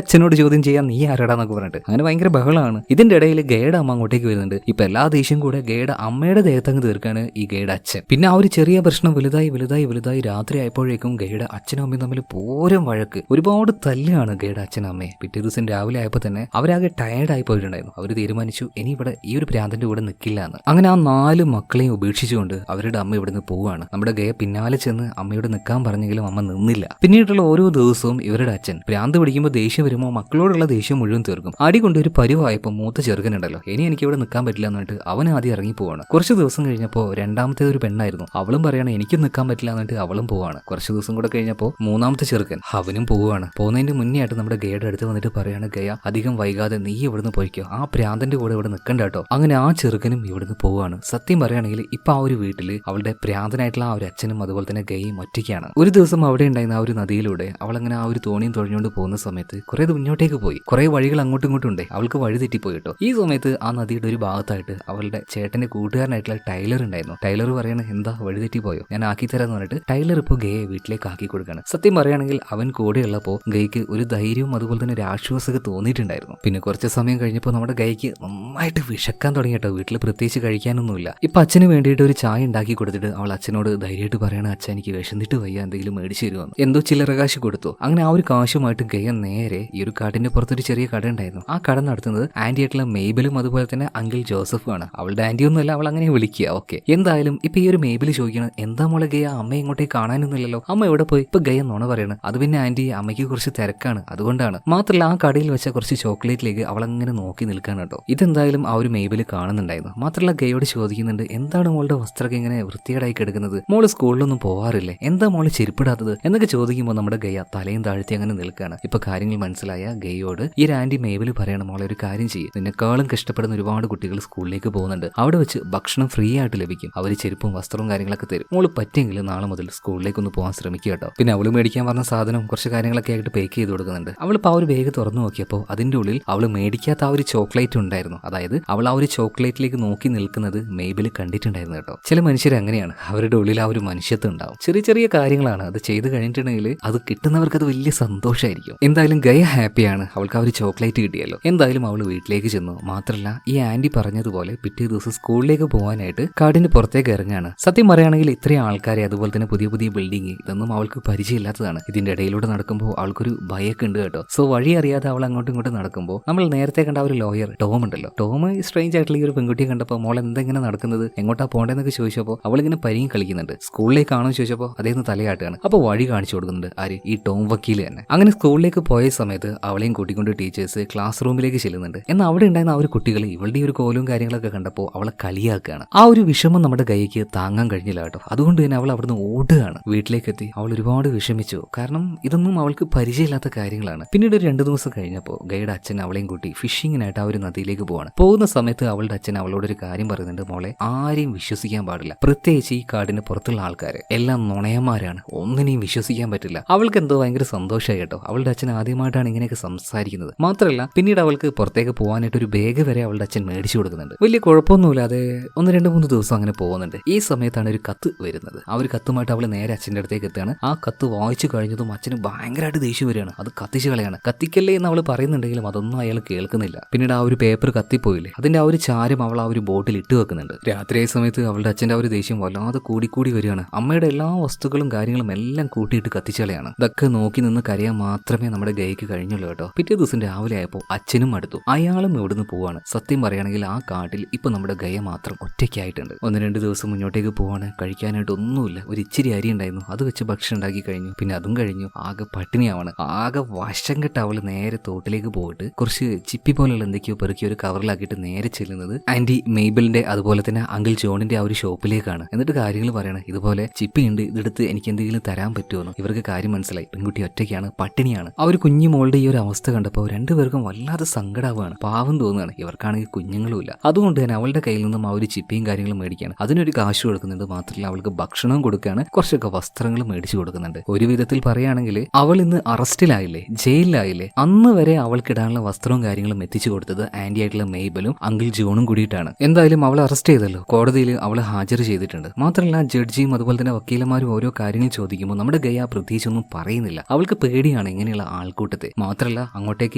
അച്ഛനോട് ചോദ്യം ചെയ്യാൻ നീ ആരാടാന്നൊക്കെ പറഞ്ഞിട്ട് അങ്ങനെ ഭയങ്കര ബഹളമാണ്. ഇതിന്റെ ഇടയിൽ ഗയയുടെ അമ്മ അങ്ങോട്ടേക്ക് വരുന്നുണ്ട്. ഇപ്പൊ എല്ലാ ദേഷ്യം കൂടെ ഗയയുടെ അമ്മയുടെ ദേഹത്തങ്ങ് തീർക്കാണ് ഈ ഗയയുടെ അച്ഛൻ. പിന്നെ ആ ഒരു ചെറിയ പ്രശ്നം വലുതായി രാത്രി ആയപ്പോഴേക്കും ഗയയുടെ അച്ഛനും അമ്മയും തമ്മിൽ പോരം വഴക്ക്, ഒരുപാട് തല്ലാണ് ഗയയുടെ അച്ഛനും അമ്മയെ. പിറ്റേ ദിവസം രാവിലെ ആയപ്പോൾ തന്നെ അവരാകെ ടയർഡായി പോയിട്ടുണ്ടായിരുന്നു. അവർ തീരുമാനിച്ചു ഇനി ഇവിടെ ഈ ഒരു പ്രാന്തന്റെ കൂടെ നിൽക്കില്ല എന്ന്. അങ്ങനെ ആ 4 മക്കളെയും ഉപേക്ഷിച്ചുകൊണ്ട് അവരുടെ അമ്മ ഇവിടുന്ന് പോവുകയാണ്. നമ്മുടെ ഗയ പിന്നാലെ ചെന്ന് അമ്മയോട് നിൽക്കാൻ പറഞ്ഞെങ്കിലും അമ്മ നിന്നില്ല. പിന്നീടുള്ള ഓരോ ദിവസവും ഇവരുടെ അച്ഛൻ ഭ്രാന്ത് പിടിക്കുമ്പോൾ ദേഷ്യം വരുമ്പോൾ മക്കളോടുള്ള ദേഷ്യം മുഴുവൻ തീർക്കും. അടി കൊണ്ട് ഒരു പരുവായപ്പോൾ മൂത്ത ചെറുക്കനുണ്ടല്ലോ ഇനി എനിക്ക് ഇവിടെ നിൽക്കാൻ പറ്റില്ല എന്നിട്ട് അവൻ ആദ്യം ഇറങ്ങി പോവാണ്. കുറച്ച് ദിവസം കഴിഞ്ഞപ്പോൾ രണ്ടാമത്തേത് ഒരു പെണ്ണായിരുന്നു. അവളും പറയാണ് എനിക്ക് നിൽക്കാൻ പറ്റില്ല എന്നിട്ട് അവളും പോവാണ്. കുറച്ച് ദിവസം കൂടെ കഴിഞ്ഞപ്പോൾ മൂന്നാമത്തെ ചെറുക്കൻ അവനും പോവുകയാണ്. പോകുന്നതിന്റെ മുന്നേ ആയിട്ട് നമ്മുടെ ഗയയുടെ അടുത്ത് വന്നിട്ട് പറയാണ് ഗയ അധികം വൈകാതെ നീ ഇവിടുന്ന് പോയിക്കോ, ആ പ്രാന്തന്റെ കൂടെ ഇവിടെ നിൽക്കണ്ട കേട്ടോ. അങ്ങനെ ആ ചെറുക്കനും ഇവിടുന്ന് പോവാണ്. സത്യം പറയുകയാണെങ്കിൽ ഇപ്പൊ ആ ഒരു വീട്ടില് അവളുടെ പ്രാന്തനായിട്ടുള്ള ആ ഒരു അച്ഛനും അതുപോലെ തന്നെ ഗയയും ഒറ്റയ്ക്കാണ്. ഒരു ദിവസം അവിടെ ഉണ്ടായിരുന്ന ആ ഒരു നദിയിലൂടെ അവളങ്ങനെ ആ ഒരു തോണിയും തുഴഞ്ഞുകൊണ്ട് പോകുന്ന സമയത്ത് കുറെ മുന്നോട്ടേക്ക് പോയി. കുറെ വഴികൾ അങ്ങോട്ടും ഇങ്ങോട്ടും ഉണ്ട്. അവൾക്ക് വഴി തെറ്റിപ്പോയി കേട്ടോ. ഈ സമയത്ത് ആ നദിയുടെ ഒരു ഭാഗത്തായിട്ട് അവളുടെ ചേട്ടന്റെ കൂട്ടുകാരനായിട്ടുള്ള ടൈലർ ഉണ്ടായിരുന്നു. ടൈലർ പറയാണ് എന്താ വഴി തെറ്റിപ്പോയോ, ഞാൻ ആക്കി തരാന്ന് പറഞ്ഞിട്ട് ടൈലർ ഇപ്പോൾ ഗയെ വീട്ടിലേക്ക് ആക്കി കൊടുക്കുകയാണ്. സത്യം പറയുകയാണെങ്കിൽ അവൻ കൂടെയുള്ളപ്പോൾ ഗയ്ക്ക് ഒരു ധൈര്യവും അതുപോലെ തന്നെ ഒരു ആശ്വാസമൊക്കെ തോന്നിയിട്ടുണ്ടായിരുന്നു. പിന്നെ കുറച്ച് സമയം കഴിഞ്ഞപ്പോൾ നമ്മുടെ ഗയ്ക്ക് നന്നായിട്ട് വിശക്കാൻ തുടങ്ങി കേട്ടോ. വീട്ടിൽ പ്രത്യേകിച്ച് കഴിക്കാനൊന്നുമില്ല. ഇപ്പൊ അച്ഛന് വേണ്ടിയിട്ട് ഒരു ചായ ഉണ്ടാക്കി കൊടുത്തിട്ട് അവൾ അച്ഛനോട് ധൈര്യമായിട്ട് പറയണ അച്ഛൻ എനിക്ക് വിശന്നിട്ട് വയ്യ, എന്തെങ്കിലും മേടിച്ചു തരുമെന്ന്. എന്തോ ചില്ലറ കാശ് കൊടുത്തു. അങ്ങനെ ആ ഒരു കാശുമായിട്ട് ഗയ നേരെ ഈ ഒരു കാട്ടിന്റെ പുറത്തൊരു ചെറിയ കട ഉണ്ടായിരുന്നു. ആ കട നടത്തുന്നത് ആന്റി ആയിട്ടുള്ള മെയ്ബലും അതുപോലെ തന്നെ അങ്കിൾ ജോസഫും ആണ്. അവളുടെ ആന്റി ഒന്നുമല്ല, അവൾ അങ്ങനെ വിളിക്കുക. ഓക്കെ, എന്തായാലും ഇപ്പൊ ഈ ഒരു മെയ്ബില് ചോദിക്കണം എന്താ മോളെ ഗയ അമ്മ ഇങ്ങോട്ടേക്ക് കാണാനൊന്നുമില്ലല്ലോ, അമ്മ എവിടെ പോയി? ഇപ്പൊ ഗയ നുണ പറയണം. അത് പിന്നെ ആന്റി അമ്മയ്ക്ക് കുറച്ച് തിരക്കാണ് അതുകൊണ്ടാണ്. മാത്രമല്ല ആ കടയിൽ വെച്ച കുറച്ച് ചോക്ലേറ്റിലേക്ക് അവൾ അങ്ങനെ നോക്കി നിൽക്കാൻ കേട്ടോ. ഇതെന്തായാലും ആ ഒരു മെയ്ബില് കാണുന്നുണ്ടായിരുന്നു. മാത്രമല്ല ഗയോട് ചോദിക്കുന്നുണ്ട് എന്താണ് മോളുടെ വസ്ത്രമൊക്കെ ഇങ്ങനെ വൃത്തികേടായി കിടക്കുന്നത്, മോള് സ്കൂളിലൊന്നും പോവാറില്ലേ, എന്താ മോള് ചെരുപ്പിടാത്തത് എന്നൊക്കെ ചോദിക്കുമ്പോൾ നമ്മുടെ ഗയ തലയും താഴ്ത്തി അങ്ങനെ നിൽക്കുകയാണ്. ഇപ്പൊ കാര്യങ്ങൾ മനസ്സിലായ ഗയോട് ഈ ഒരു ആന്റി മെയ്ബില് പറയണം മോളെ ഒരു കാര്യം ചെയ്യും, നിന്നെക്കാളും കഷ്ടപ്പെടുന്ന ഒരുപാട് കുട്ടികൾ സ്കൂളിലേക്ക് പോകുന്നുണ്ട്, അവിടെ വെച്ച് ഭക്ഷണം ഫ്രീ ആയിട്ട് ലഭിക്കും, അവർ ചെരുപ്പും വസ്ത്രവും കാര്യങ്ങളൊക്കെ തരും, മോള് പറ്റിയെങ്കിൽ നാളെ മുതൽ സ്കൂളിലേക്ക് ഒന്ന് പോകാൻ ശ്രമിക്കുക കേട്ടോ. പിന്നെ അവള് മേടിക്കാൻ പറഞ്ഞ സാധനം കുറച്ച് കാര്യങ്ങളൊക്കെ ആയിട്ട് പേക്ക് ചെയ്ത് കൊടുക്കുന്നുണ്ട്. അവളിപ്പോൾ ആ ഒരു ബാഗ് തുറന്നു നോക്കിയപ്പോൾ അതിന്റെ ഉള്ളിൽ അവള് മേടിക്കാത്ത ആ ഒരു ചോക്ലേറ്റ് ഉണ്ടായിരുന്നു. അതായത് അവൾ ആ ഒരു ചോക്ലേറ്റിലേക്ക് നോക്കി നിൽക്കുന്നത് മെയ്ബില് കണ്ടിട്ടുണ്ടായിരുന്നു കേട്ടോ. ചില മനുഷ്യർ അങ്ങനെയാണ്, അവരുടെ ഉള്ളിൽ ആ ഒരു മനുഷ്യത്വം ഉണ്ടാവും. ചെറിയ ചെറിയ കാര്യങ്ങളാണ്, അത് ചെയ്ത് കഴിഞ്ഞിട്ടുണ്ടെങ്കിൽ അത് കിട്ടുന്നവർക്ക് അത് വലിയ സന്തോഷമായിരിക്കും. എന്തായാലും ഗയ ഹാപ്പിയാണ്, അവൾക്ക് ആ ഒരു ചോക്ലേറ്റ് കിട്ടിയല്ലോ. എന്തായാലും അവൾ വീട്ടിലേക്ക് ചെന്നു. മാത്രമല്ല ഈ ആന്റി പറഞ്ഞതുപോലെ പിറ്റേ ദിവസം സ്കൂളിലേക്ക് പോകാനായിട്ട് കാടിന്റെ പുറത്തേക്ക് ഇറങ്ങാണ്. സത്യം പറയുകയാണെങ്കിൽ ഇത്രയും ആൾക്കാരെ അതുപോലെ തന്നെ പുതിയ പുതിയ ബിൽഡിംഗ് ഇതൊന്നും അവൾക്ക് പരിചയമില്ലാത്തതാണ്. ഇതിന്റെ ഇടയിലൂടെ നടക്കുമ്പോൾ അവൾക്കൊരു ഭയമൊക്കെ ഉണ്ട് കേട്ടോ. സോ വഴി അറിയാതെ അവൾ അങ്ങോട്ടും ഇങ്ങോട്ടും നടക്കുമ്പോൾ നമ്മൾ നേരത്തെ കണ്ട ഒരു ലോയർ ടോം ഉണ്ടല്ലോ, ടോം സ്ട്രേഞ്ച് ആയിട്ടുള്ള ഈ ഒരു പെൺകുട്ടിയെ കണ്ടപ്പോൾ മോൾ എന്തെങ്ങനെ നടക്കുന്നത്, എങ്ങോട്ടാ പോകേണ്ടതെന്നൊക്കെ ചോദിച്ചപ്പോൾ അവളിങ്ങനെ പരിയും കളിക്കുന്നുണ്ട്. സ്കൂളിലേക്കാണോ ചോദിച്ചപ്പോൾ അതേന്ന് തലയാട്ടുകയാണ്. അപ്പോൾ വഴി കാണിച്ചു കൊടുക്കുന്നുണ്ട് ആര്, ഈ ടോം വക്കീൽ തന്നെ. അങ്ങനെ സ്കൂളിലേക്ക് പോയ സമയത്ത് അവളെയും കൂട്ടിക്കൊണ്ട് ടീച്ചേഴ്സ് ക്ലാസ് റൂമിലേക്ക് ചെല്ലുന്നുണ്ട്. എന്നാൽ അവിടെ ഉണ്ടായിരുന്ന ആ ഒരു കുട്ടികൾ ഇവളുടെ ഒരു കോലും കാര്യങ്ങളൊക്കെ കണ്ടപ്പോൾ അവളെ കളിയാക്കുകയാണ്. ആ ഒരു വിഷമം നമ്മുടെ ഗയ്ക്ക് താങ്ങാൻ കഴിഞ്ഞില്ല കേട്ടോ. അതുകൊണ്ട് തന്നെ അവൾ അവിടുന്ന് ഓടുകയാണ്. വീട്ടിലേക്ക് എത്തി അവൾ ഒരുപാട് വിഷമിച്ചു. കാരണം ഇതൊന്നും അവൾക്ക് പരിചയമില്ലാത്ത കാര്യങ്ങളാണ്. പിന്നീട് ഒരു 2 ദിവസം കഴിഞ്ഞപ്പോൾ ഗയുടെ അച്ഛൻ അവളെയും കൂട്ടി ഫിഷിങ്ങിനായിട്ട് ആ ഒരു നദിയിലേക്ക് പോവാണ്. പോകുന്ന സമയത്ത് അവളുടെ അച്ഛൻ അവളോടൊരു കാര്യം പറയുന്നുണ്ട്, മോളെ ആരെയും വിശ്വസിക്കാൻ പാടില്ല, പ്രത്യേകിച്ച് ഈ കാടിന് പുറത്തുള്ള ആൾക്കാര് എല്ലാം നുണയന്മാരാണ്, ഒന്നിനെയും വിശ്വസിക്കാൻ പറ്റില്ല. അവൾക്ക് എന്തോ ഭയങ്കര സന്തോഷമായി കേട്ടോ. അവളുടെ അച്ഛൻ ആദ്യമായിട്ടാണ് ഇങ്ങനെയൊക്കെ സംസാരിക്കുന്നത്. മാത്രമല്ല പിന്നീട് അവൾക്ക് പുറത്തേക്ക് പോകാനായിട്ട് ഒരു ബാഗ് വരെ അവളുടെ അച്ഛൻ മേടിച്ചു കൊടുക്കുന്നുണ്ട്. വലിയ കുഴപ്പമൊന്നുമില്ലാതെ 1-2-3 ദിവസം അങ്ങനെ പോകുന്നുണ്ട്. ഈ സമയത്താണ് ഒരു കത്ത് വരുന്നത്. ആ ഒരു കത്തുമായിട്ട് അവൾ നേരെ അച്ഛൻ്റെ അടുത്തേക്ക് എത്തുകയാണ്. ആ കത്ത് വായിച്ചു കഴിഞ്ഞതും അച്ഛന് ഭയങ്കരമായിട്ട് ദേഷ്യം വരികയാണ്. അത് കത്തിച്ച് കളയാണ്. കത്തിക്കല്ലേ എന്ന് അവൾ പറയുന്നുണ്ടെങ്കിലും അതൊന്നും അയാൾ കേൾക്കുന്നില്ല. പിന്നീട് ആ ഒരു പേപ്പർ കത്തിപ്പോയില്ലേ, അതിന്റെ ആ ഒരു ചാരം അവൾ ആ ഒരു ബോട്ടിൽ ഇട്ട് വെക്കുന്നുണ്ട്. രാത്രിയായ സമയത്ത് അവളുടെ അച്ഛൻ്റെ ആ ഒരു ദേഷ്യം വല്ലാതെ കൂടി വരികയാണ്. അമ്മയുടെ എല്ലാ വസ്തുക്കളും കാര്യങ്ങളും എല്ലാം കൂട്ടിയിട്ട് കത്തിച്ചളയാണ്. ഇതൊക്കെ നോക്കി നിന്ന് കരയാൻ മാത്രമേ നമ്മുടെ ഗയ്ക്ക് കഴിഞ്ഞുള്ളൂ കേട്ടോ. പിറ്റേ ദിവസം രാവിലെ ആയപ്പോൾ അച്ഛനും അടുത്തു. അയാളും ഇവിടുന്ന് പോവാണ്. സത്യം പറയുകയാണെങ്കിൽ ആ കാട്ടിൽ ഇപ്പൊ നമ്മുടെ ഗയ മാത്രം ഒറ്റയ്ക്കായിട്ടുണ്ട്. 1-2 ദിവസം മുന്നോട്ടേക്ക് പോവാണ്. കഴിക്കാനായിട്ട് ഒന്നുമില്ല. ഒരു ഇച്ചിരി അരി ഉണ്ടായിരുന്നു, അത് വെച്ച് ഭക്ഷണം ഉണ്ടാക്കി കഴിഞ്ഞു. പിന്നെ അതും കഴിഞ്ഞു. ആകെ പട്ടിണിയാവാണ്. ആകെ വശം കെട്ട് അവള് നേരെ തോട്ടിലേക്ക് പോയിട്ട് കുറച്ച് ചിപ്പി പോലുള്ള എന്തൊക്കെയോ പെറുക്കി ഒരു കവറിലാക്കിയിട്ട് നേരെ ചെല്ലുന്നത് ആന്റി മെയ്ബിളിന്റെ അതുപോലെ തന്നെ അങ്കിൾ ജോണിന്റെ ആ ഒരു ഷോപ്പിലേക്കാണ്. എന്നിട്ട് കാര്യങ്ങൾ പറയണം, ഇതുപോലെ ചിപ്പിയുണ്ട്, ഇതെടുത്ത് എനിക്ക് എന്തെങ്കിലും തരാൻ പറ്റുമോ? ഇവർക്ക് കാര്യം മനസ്സിലായി, പെൺകുട്ടി ഒറ്റയ്ക്കാണ്, പട്ടിണിയാണ്. ആ ഒരു കുഞ്ഞു മോളുടെ ഈ ഒരു അവസ്ഥ കണ്ടപ്പോൾ രണ്ടുപേർക്കും വല്ലാതെ സങ്കടാവുകയാണ്. പാവം തോന്നുകയാണ്. ഇവർക്കാണെങ്കിൽ കുഞ്ഞുങ്ങളുമില്ല. അതുകൊണ്ട് തന്നെ അവളുടെ കയ്യിൽ നിന്നും ആ ഒരു ചിപ്പിയും കാര്യങ്ങളും മേടിക്കുകയാണ്. അതിനൊരു കാശ് കൊടുക്കുന്നുണ്ട്. മാത്രമല്ല അവൾക്ക് ഭക്ഷണവും കൊടുക്കുകയാണ്, കുറച്ചൊക്കെ വസ്ത്രങ്ങളും മേടിച്ചു കൊടുക്കുന്നുണ്ട്. ഒരു വിധത്തിൽ പറയുകയാണെങ്കിൽ അവൾ ഇന്ന് അറസ്റ്റിലായില്ലേ, ജയിലിലായില്ലേ, അന്ന് വരെ അവൾക്കിടാനുള്ള വസ്ത്രവും കാര്യങ്ങളും എത്തിച്ചു കൊടുത്തത് ആന്റി ആയിട്ടുള്ള മെയ്ബലും അങ്കിൾ ജോണും കൂടിയിട്ടാണ്. എന്തായാലും അവളെ അറസ്റ്റ് ചെയ്തല്ലോ, കോടതിയിൽ അവളെ ഹാജർ ചെയ്തിട്ടുണ്ട്. മാത്രമല്ല ജഡ്ജിയും അതുപോലെ തന്നെ വക്കീലന്മാരും ഓരോ കാര്യങ്ങൾ ചോദിക്കുമ്പോൾ നമ്മുടെ ഗയ പ്രത്യേകിച്ചൊന്നും പറയുന്നില്ല. അവൾക്ക് പേടിയാണ് പേടിയാണ് ഇങ്ങനെയുള്ള ആൾക്കൂട്ടത്തെ. മാത്രമല്ല അങ്ങോട്ടേക്ക്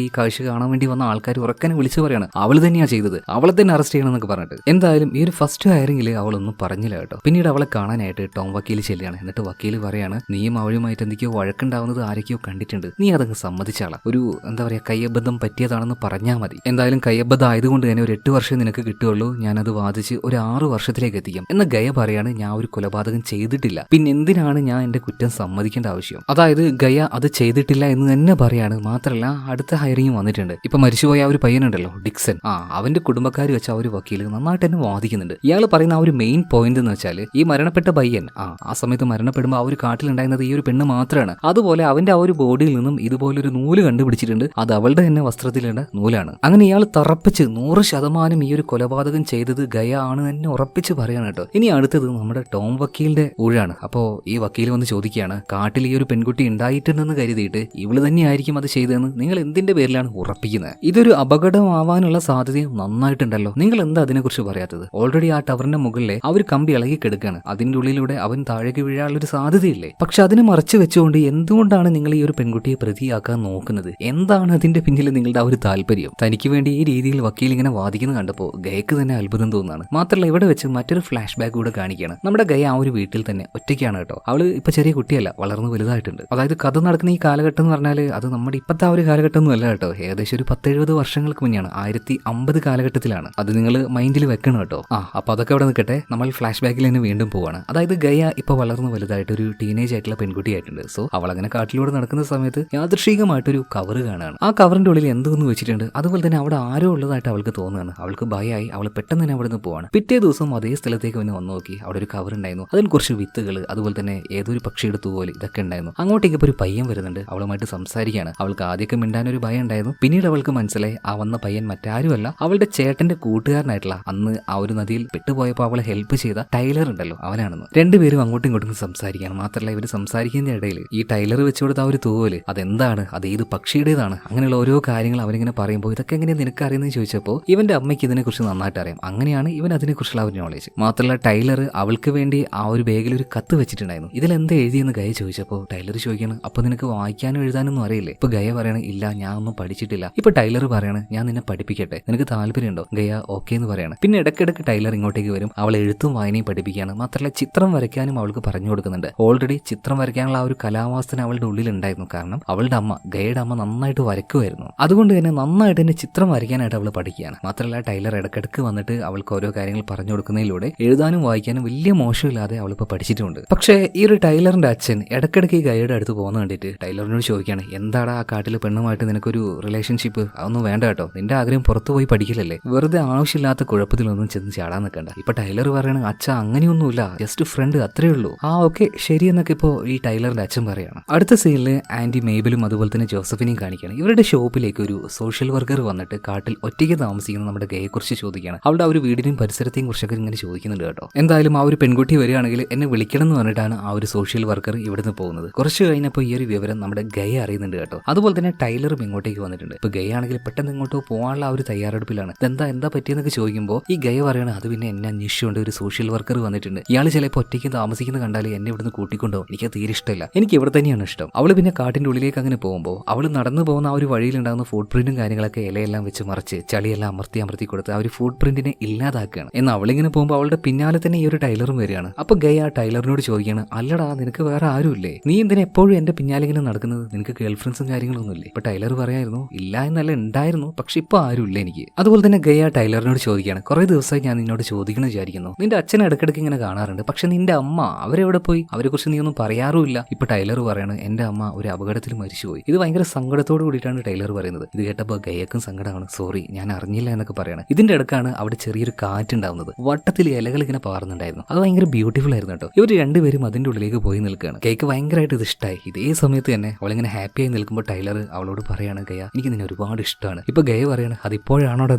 ഈ കാഴ്ച കാണാൻ വേണ്ടി വന്ന ആൾക്കാർ ഉറക്കനെ വിളിച്ചു പറയാണ് അവൾ തന്നെയാ ചെയ്തത്, അവളെ തന്നെ അറസ്റ്റ് ചെയ്യണം എന്നൊക്കെ പറഞ്ഞിട്ട്. എന്തായാലും ഈ ഒരു ഫസ്റ്റ് ഹയറിംഗിൽ അവളൊന്നും പറഞ്ഞില്ല കേട്ടോ. പിന്നീട് അവളെ കാണാനായിട്ട് ടോം വക്കീൽ ചെല്ലുകയാണ്. എന്നിട്ട് വക്കീൽ പറയാണ് നീയും അവളുമായിട്ട് എന്തൊക്കെയോ വഴക്കുണ്ടാവുന്നത് ആരൊക്കെയോ കണ്ടിട്ടുണ്ട്, നീ അതങ്ങ് സമ്മതിച്ചാളാ, ഒരു എന്താ പറയാ കയ്യബദ്ധം പറ്റിയതാണെന്ന് പറഞ്ഞാൽ മതി. എന്തായാലും കയ്യബദ്ധം ആയതുകൊണ്ട് തന്നെ ഒരു 8 വർഷം നിനക്ക് കിട്ടുള്ളൂ, ഞാനത് വാദിച്ച് ഒരു 6 വർഷത്തിലേക്ക് എത്തിക്കാം എന്ന ഗയ പറയാണ് ഞാൻ ഒരു കൊലപാതകം ചെയ്തിട്ടില്ല, പിന്നെ എന്തിനാണ് ഞാൻ എന്റെ കുറ്റം സമ്മതിക്കേണ്ട ആവശ്യം. അതായത് ഗയ അത് ചെയ്തിട്ടില്ല എന്ന് തന്നെ പറയാണ്. മാത്രമല്ല അടുത്ത ഹയറിംഗ് വന്നിട്ടുണ്ട്. ഇപ്പൊ മരിച്ചുപോയ ആ ഒരു പയ്യനുണ്ടല്ലോ ഡിക്സൺ, അവന്റെ കുടുംബക്കാർ വെച്ച ആ ഒരു വക്കീൽ നന്നായിട്ട് തന്നെ വാദിക്കുന്നുണ്ട്. ഇയാൾ പറയുന്ന ആ ഒരു മെയിൻ പോയിന്റ് എന്ന് വെച്ചാൽ ഈ മരണപ്പെട്ട പയ്യൻ ആ സമയത്ത് മരണപ്പെടുമ്പോൾ ആ ഒരു കാട്ടിലുണ്ടായിരുന്നത് ഈ ഒരു പെണ്ണ് മാത്രമാണ്. അതുപോലെ അവന്റെ ആ ഒരു ബോഡിയിൽ നിന്നും ഇതുപോലൊരു നൂല് കണ്ടുപിടിച്ചിട്ടുണ്ട്, അത് അവളുടെ തന്നെ വസ്ത്രത്തിലുള്ള നൂലാണ്. അങ്ങനെ ഇയാൾ തറപ്പിച്ച് 100% ഈ ഒരു കൊലപാതകം ചെയ്തത് ഗയ ആണ് തന്നെ ഉറപ്പിച്ച് പറയാണ് കേട്ടോ. ഇനി അടുത്തത് നമ്മുടെ ടോം വക്കീലിന്റെ ഊഴാണ്. അപ്പോ ഈ വക്കീൽ വന്ന് ചോദിക്കുകയാണ് കാട്ടിൽ ഈ ഒരു പെൺകുട്ടി ഉണ്ടായിട്ടുണ്ടെന്ന് കരുതിയിട്ട് ഇവള് തന്നെയായിരിക്കും അത് ചെയ്തതെന്ന് നിങ്ങൾ എന്തിന്റെ പേരിലാണ് ഉറപ്പിക്കുന്നത്? ഇതൊരു അപകടമാവാനുള്ള സാധ്യതയും നന്നായിട്ടുണ്ടല്ലോ, നിങ്ങൾ എന്താ അതിനെക്കുറിച്ച് പറയാത്തത്? ഓൾറെഡി ആ ടവറിന്റെ മുകളിലെ ആ ഒരു കമ്പി ഇളകി കിടക്കുകയാണ്, അതിന്റെ ഉള്ളിലൂടെ അവൻ താഴേക്ക് വീഴാനുള്ളൊരു സാധ്യതയില്ലേ? പക്ഷെ അതിനെ മറച്ചു വെച്ചുകൊണ്ട് എന്തുകൊണ്ടാണ് നിങ്ങൾ ഈ ഒരു പെൺകുട്ടിയെ പ്രതിയാക്കാൻ നോക്കുന്നത്? എന്താണ് അതിന്റെ പിന്നിൽ നിങ്ങളുടെ ആ ഒരു താല്പര്യം? തനിക്ക് വേണ്ടി ഈ രീതിയിൽ വക്കീൽ ഇങ്ങനെ വാദിക്കുന്നത് കണ്ടപ്പോൾ ഗയക്ക് തന്നെ അത്ഭുതം തോന്നുകയാണ്. മാത്രമല്ല ഇവിടെ വെച്ച് മറ്റൊരു ഫ്ലാഷ് ബാക്ക് കൂടെ കാണിക്കുകയാണ്. നമ്മുടെ ഗയ ആ ഒരു വീട്ടിൽ തന്നെ ഒറ്റയ്ക്കാണ് കേട്ടോ. അവള് ഇപ്പൊ ചെറിയ കുട്ടിയല്ല, വളർന്നു വലുതായിട്ടുണ്ട്. അതായത് കഥ നടക്കുന്ന ഈ കാലഘട്ടം എന്ന് പറഞ്ഞാൽ അത് നമ്മുടെ ഇപ്പത്തെ ആ ഒരു കാലഘട്ടം ഒന്നും അല്ല കേട്ടോ, ഏകദേശം ഒരു 10-70 വർഷങ്ങൾക്ക് മുന്നെയാണ്, 1050 കാലഘട്ടത്തിലാണ്. അത് നിങ്ങൾ മൈൻഡിൽ വെക്കണം കേട്ടോ. അപ്പൊ അതൊക്കെ അവിടെ നിൽക്കട്ടെ, നമ്മൾ ഫ്ലാഷ് ബാക്കിൽ തന്നെ വീണ്ടും പോവാണ്. അതായത് ഗയ ഇപ്പൊ വളർന്നു വലുതായിട്ട് ഒരു ടീനേജ് ആയിട്ടുള്ള പെൺകുട്ടിയായിട്ടുണ്ട്. സോ അവൾ അങ്ങനെ കാട്ടിലൂടെ നടക്കുന്ന സമയത്ത് യാദൃശ്ചികമായിട്ടൊരു കവർ കാണുകയാണ്. ആ കവറിന്റെ ഉള്ളിൽ എന്തോന്ന് വെച്ചിട്ടുണ്ട്, അതുപോലെ തന്നെ അവിടെ ആരോ ഉള്ളതായിട്ട് അവൾക്ക് തോന്നുകയാണ്. അവൾക്ക് ഭയമായി, അവൾ പെട്ടെന്ന് തന്നെ അവിടെ നിന്ന് പോവാണ്. പിറ്റേ ദിവസം അതേ സ്ഥലത്തേക്ക് വന്ന് നോക്കി, അവിടെ ഒരു കവർ ഉണ്ടായിരുന്നു, അതിന് കുറച്ച് വിത്തുകൾ, അതുപോലെ തന്നെ ഏതൊരു പക്ഷിയുടെ തൂവൽ ഇതൊക്കെ ഉണ്ടായിരുന്നു. അങ്ങോട്ടേക്ക് ഇപ്പോൾ ഒരു പയ്യൻ വരുന്നുണ്ട്, അവളുമായിട്ട് സംസാരിക്കുകയാണ്. അവൾക്ക് ആദ്യമൊക്കെ മിണ്ടാനൊരു ഭയം ഉണ്ടായിരുന്നു. പിന്നീട് അവൾക്ക് മനസ്സിലായി ആ വന്ന പയ്യൻ മറ്റാരുമല്ല, അവളുടെ ചേട്ടന്റെ കൂട്ടുകാരനായിട്ടുള്ള അന്ന് ആ ഒരു നദിയിൽ പെട്ടുപോയപ്പോൾ അവളെ ഹെൽപ്പ് ചെയ്ത ടൈലർ ഉണ്ടല്ലോ അവനാണെന്ന്. രണ്ടുപേരും അങ്ങോട്ടും ഇങ്ങോട്ടും സംസാരിക്കുകയാണ്. മാത്രമല്ല ഇവർ സംസാരിക്കുന്ന ഇടയിൽ ഈ ടൈലർ വെച്ചു കൊടുത്ത ആ ഒരു തൂവല് അതെന്താണ്, അത് ഏത് പക്ഷിയുടേതാണ്, അങ്ങനെയുള്ള ഓരോ കാര്യങ്ങൾ അവരിങ്ങനെ പറയുമ്പോൾ ഇതൊക്കെ എങ്ങനെയാണ് നിനക്ക് അറിയുന്നത് ചോദിച്ചപ്പോൾ ഇവന്റെ അമ്മയ്ക്ക് ഇതിനെക്കുറിച്ച് നന്നായിട്ട് അറിയാം. അങ്ങനെയാണ് ഇവൻ അതിനെക്കുറിച്ചുള്ള ഒരു നോളേജ്. മാത്രമല്ല ടൈലർ അവൾക്ക് വേണ്ടി ആ ഒരു ബാഗിൽ ഒരു കത്ത് വെച്ചിട്ടുണ്ടായിരുന്നു. ഇതിലെന്താ എഴുതിയെന്ന് ഗയ ചോദിച്ചപ്പോൾ ടൈലർ ചോദിക്കണം അപ്പൊ നിനക്ക് വായിക്കാനും എഴുതാനൊന്നും അറിയില്ലേ? ഇപ്പൊ ഗയ പറയണ ഇല്ല ഞാൻ ഒന്നും പഠിച്ചിട്ടില്ല. ഇപ്പൊ ടൈലർ പറയാണ് ഞാൻ നിന്നെ പഠിപ്പിക്കട്ടെ, നിനക്ക് താല്പര്യമുണ്ടോ? ഗയ ഓക്കെ എന്ന് പറയാണ്. പിന്നെ ഇടയ്ക്കിടയ്ക്ക് ടൈലർ ഇങ്ങോട്ടേക്ക് വരും, അവൾ എഴുത്തും വായനയും പഠിപ്പിക്കുകയാണ്. മാത്രമല്ല ചിത്രം വരയ്ക്കാനും അവൾക്ക് പറഞ്ഞു കൊടുക്കുന്നുണ്ട്. ഓൾറെഡി ചിത്രം വരയ്ക്കാനുള്ള ആ ഒരു കലാവാസന അവളുടെ ഉള്ളിൽ ഉണ്ടായിരുന്നു. കാരണം അവളുടെ അമ്മ ഗയയുടെ അമ്മ നന്നായിട്ട് വരയ്ക്കുമായിരുന്നു. അതുകൊണ്ട് തന്നെ നന്നായിട്ട് തന്നെ ചിത്രം വരയ്ക്കാനായിട്ട് അവൾ പഠിക്കുകയാണ്. മാത്രമല്ല ടൈലർ ഇടയ്ക്കിടയ്ക്ക് വന്നിട്ട് അവൾക്ക് ഓരോ കാര്യങ്ങൾ പറഞ്ഞു കൊടുക്കുന്നതിലൂടെ എഴുതാനും വായിക്കാനും വലിയ മോശമില്ലാതെ അവളിപ്പോൾ പഠിച്ചിട്ടുണ്ട്. പക്ഷേ ഈ ഒരു ടൈലറിന്റെ അച്ഛൻ ഇടയ്ക്കിടയ്ക്ക് ഈ ഗയയുടെ അടുത്ത് പോകുന്ന കണ്ടിട്ട് ടൈലറിനോട് ചോദിക്കുകയാണ് എന്താടാ ആ കാട്ടിലെ പെണ്ണുമായിട്ട് നിനക്കൊരു റിലേഷൻഷിപ്പ്? അതൊന്നും വേണ്ട കേട്ടോ, നിന്റെ ആഗ്രഹം പുറത്തു പോയി പഠിക്കില്ലല്ലേ, വെറുതെ ആവശ്യമില്ലാത്ത കുഴപ്പത്തിലൊന്നും ചെന്ന് ചാടാൻ നിൽക്കണ്ട. ഇപ്പൊ ടൈലർ പറയാണ് അച്ഛ അങ്ങനെയൊന്നുമില്ല, ജസ്റ്റ് ഫ്രണ്ട് അത്രേ ഉള്ളൂ. ഓക്കെ ശരി എന്നൊക്കെ ഇപ്പോൾ ഈ ടൈലറിന്റെ അച്ഛൻ പറയാണ്. അടുത്ത സീനില് ആന്റി മേബലും അതുപോലെ തന്നെ ജോസഫിനെയും കാണിക്കുകയാണ്. ഇവരുടെ ഷോപ്പിലേക്ക് ഒരു സോഷ്യൽ വർക്കർ വന്നിട്ട് കാട്ടിൽ ഒറ്റയ്ക്ക് താമസിക്കുന്ന നമ്മുടെ ഗയയെക്കുറിച്ച് ചോദിക്കുകയാണ്. അവളുടെ ആ ഒരു വീടിനെയും പരിസരത്തെയും കുറിച്ചൊക്കെ ഇങ്ങനെ ചോദിക്കുന്നുണ്ട് കേട്ടോ. എന്തായാലും ആ ഒരു പെൺകുട്ടി വരികയാണെങ്കിൽ എന്നെ വിളിക്കണം എന്ന് പറഞ്ഞിട്ടാണ് ആ ഒരു സോഷ്യൽ വർക്കർ ഇവിടുന്ന് പോകുന്നത്. കുറച്ച് കഴിഞ്ഞപ്പോൾ ഈ ഒരു വിവരം നമ്മുടെ ഗയ അറിയുന്നുണ്ട് കേട്ടോ. അതുപോലെ തന്നെ ടൈലറും ഇങ്ങോട്ടേക്ക് വന്നിട്ടുണ്ട്. ഇപ്പൊ ഗയ ആണെങ്കിൽ പെട്ടെന്ന് ഇങ്ങോട്ടോ പോകാനുള്ള ആ ഒരു തയ്യാറെടുപ്പിലാണ്. എന്താ പറ്റിയെന്നൊക്കെ ചോദിക്കുമ്പോൾ ഈ ഗയ പറയണ അത് പിന്നെ എന്നെ അന്വേഷിച്ചുകൊണ്ട് ഒരു സോഷ്യൽ വർക്കർ വന്നിട്ടുണ്ട്, ഇയാൾ ചിലപ്പോൾ ഒറ്റയ്ക്ക് താമസിക്കുന്ന കണ്ടാൽ എന്നെ ഇവിടുന്ന് കൂട്ടിക്കൊണ്ടോ, എനിക്ക് തീരെ ഇഷ്ടമില്ല, എനിക്ക് ഇവിടെ തന്നെയാണ് ഇഷ്ടം. അവള് പിന്നെ കാട്ടിന്റെ ഉള്ളിലേക്ക് അങ്ങനെ പോകുമ്പോൾ അവൾ നടന്നു പോകുന്ന ആ ഒരു വഴിയിലുണ്ടാകുന്ന ഫുഡ് പ്രിന്റും കാര്യങ്ങളൊക്കെ ഇലയെല്ലാം വെച്ച് മറിച്ച് ചളിയെല്ലാം അമർത്തി കൊടുത്ത് ആ ഒരു ഫുഡ് പ്രിന്റിനെ ഇല്ലാതാക്കുകയാണ്. എന്നാൽ അവളിങ്ങനെ പോകുമ്പോൾ അവളുടെ പിന്നാലെ തന്നെ ഈ ഒരു ടൈലറും വരികയാണ്. അപ്പൊ ഗയ ആ ടൈലറിനോട് ചോദിക്കുകയാണ് അല്ലടാ നിനക്ക് വേറെ ആരുമില്ലേ, നീ എന്തിനാ എപ്പോഴും എന്റെ പിന്നാലെ ഇങ്ങനെ നടക്കുന്നത്, നിനക്ക് ഗേൾ ഫ്രണ്ട്സും കാര്യങ്ങളൊന്നും ഇല്ലേ? ഇപ്പൊ ടൈലർ പറയായിരുന്നു ഇല്ല എന്നല്ല ഉണ്ടായിരുന്നു, പക്ഷെ ഇപ്പൊ ആരുമില്ല എനിക്ക്. അതുപോലെ തന്നെ ഗയ ടൈലറിനോട് ചോദിക്കുകയാണ് കുറെ ദിവസമായി ഞാൻ നിന്നോട് ചോദിക്കണം വിചാരിക്കുന്നു, നിന്റെ അച്ഛനെ ഇടയ്ക്കിടയ്ക്ക് ഇങ്ങനെ കാണാറുണ്ട്, പക്ഷെ നിന്റെ അമ്മ അവരെവിടെ പോയി, അവരെ കുറിച്ച് നീ ഒന്നും പറയാറുമില്ല. ഇപ്പൊ ടൈലർ പറയാണ് എന്റെ അമ്മ ഒരു അപകടത്തിൽ മരിച്ചുപോയി. ഇത് ഭയങ്കര സങ്കടത്തോട് കൂടിയിട്ടാണ് ടൈലർ പറയുന്നത്. ഇത് കേട്ടപ്പോൾ ഗയക്കും സങ്കടമാണ്, സോറി ഞാൻ അറിഞ്ഞില്ല എന്നൊക്കെ പറയണം. ഇതിന്റെ ഇടക്കാണ് അവിടെ ചെറിയൊരു കാറ്റുണ്ടാവുന്നത്, വട്ടത്തിൽ ഇലകൾ ഇങ്ങനെ പാറുന്നുണ്ടായിരുന്നു, അത് ഭയങ്കര ബ്യൂട്ടിഫുൾ ആയിരുന്നു കേട്ടോ. ഇവർ രണ്ടുപേരും അതിന്റെ ഉള്ളിലേക്ക് പോയി നിൽക്കുകയാണ്. ഗയക്ക് ഭയങ്കരമായിട്ട് ഇത് ഇഷ്ടമായി. ഇതേ സമയത്ത് തന്നെ അവളിങ്ങനെ ഹാപ്പിയായി നിൽക്കുമ്പോൾ ടൈലർ അവളോട് പറയാണ് ഗയ എനിക്ക് നിന്നെ ഒരുപാട് ഇഷ്ടമാണ്. ഇപ്പൊ ഗയ പറയാണ് അതിപ്പോഴാണോടാ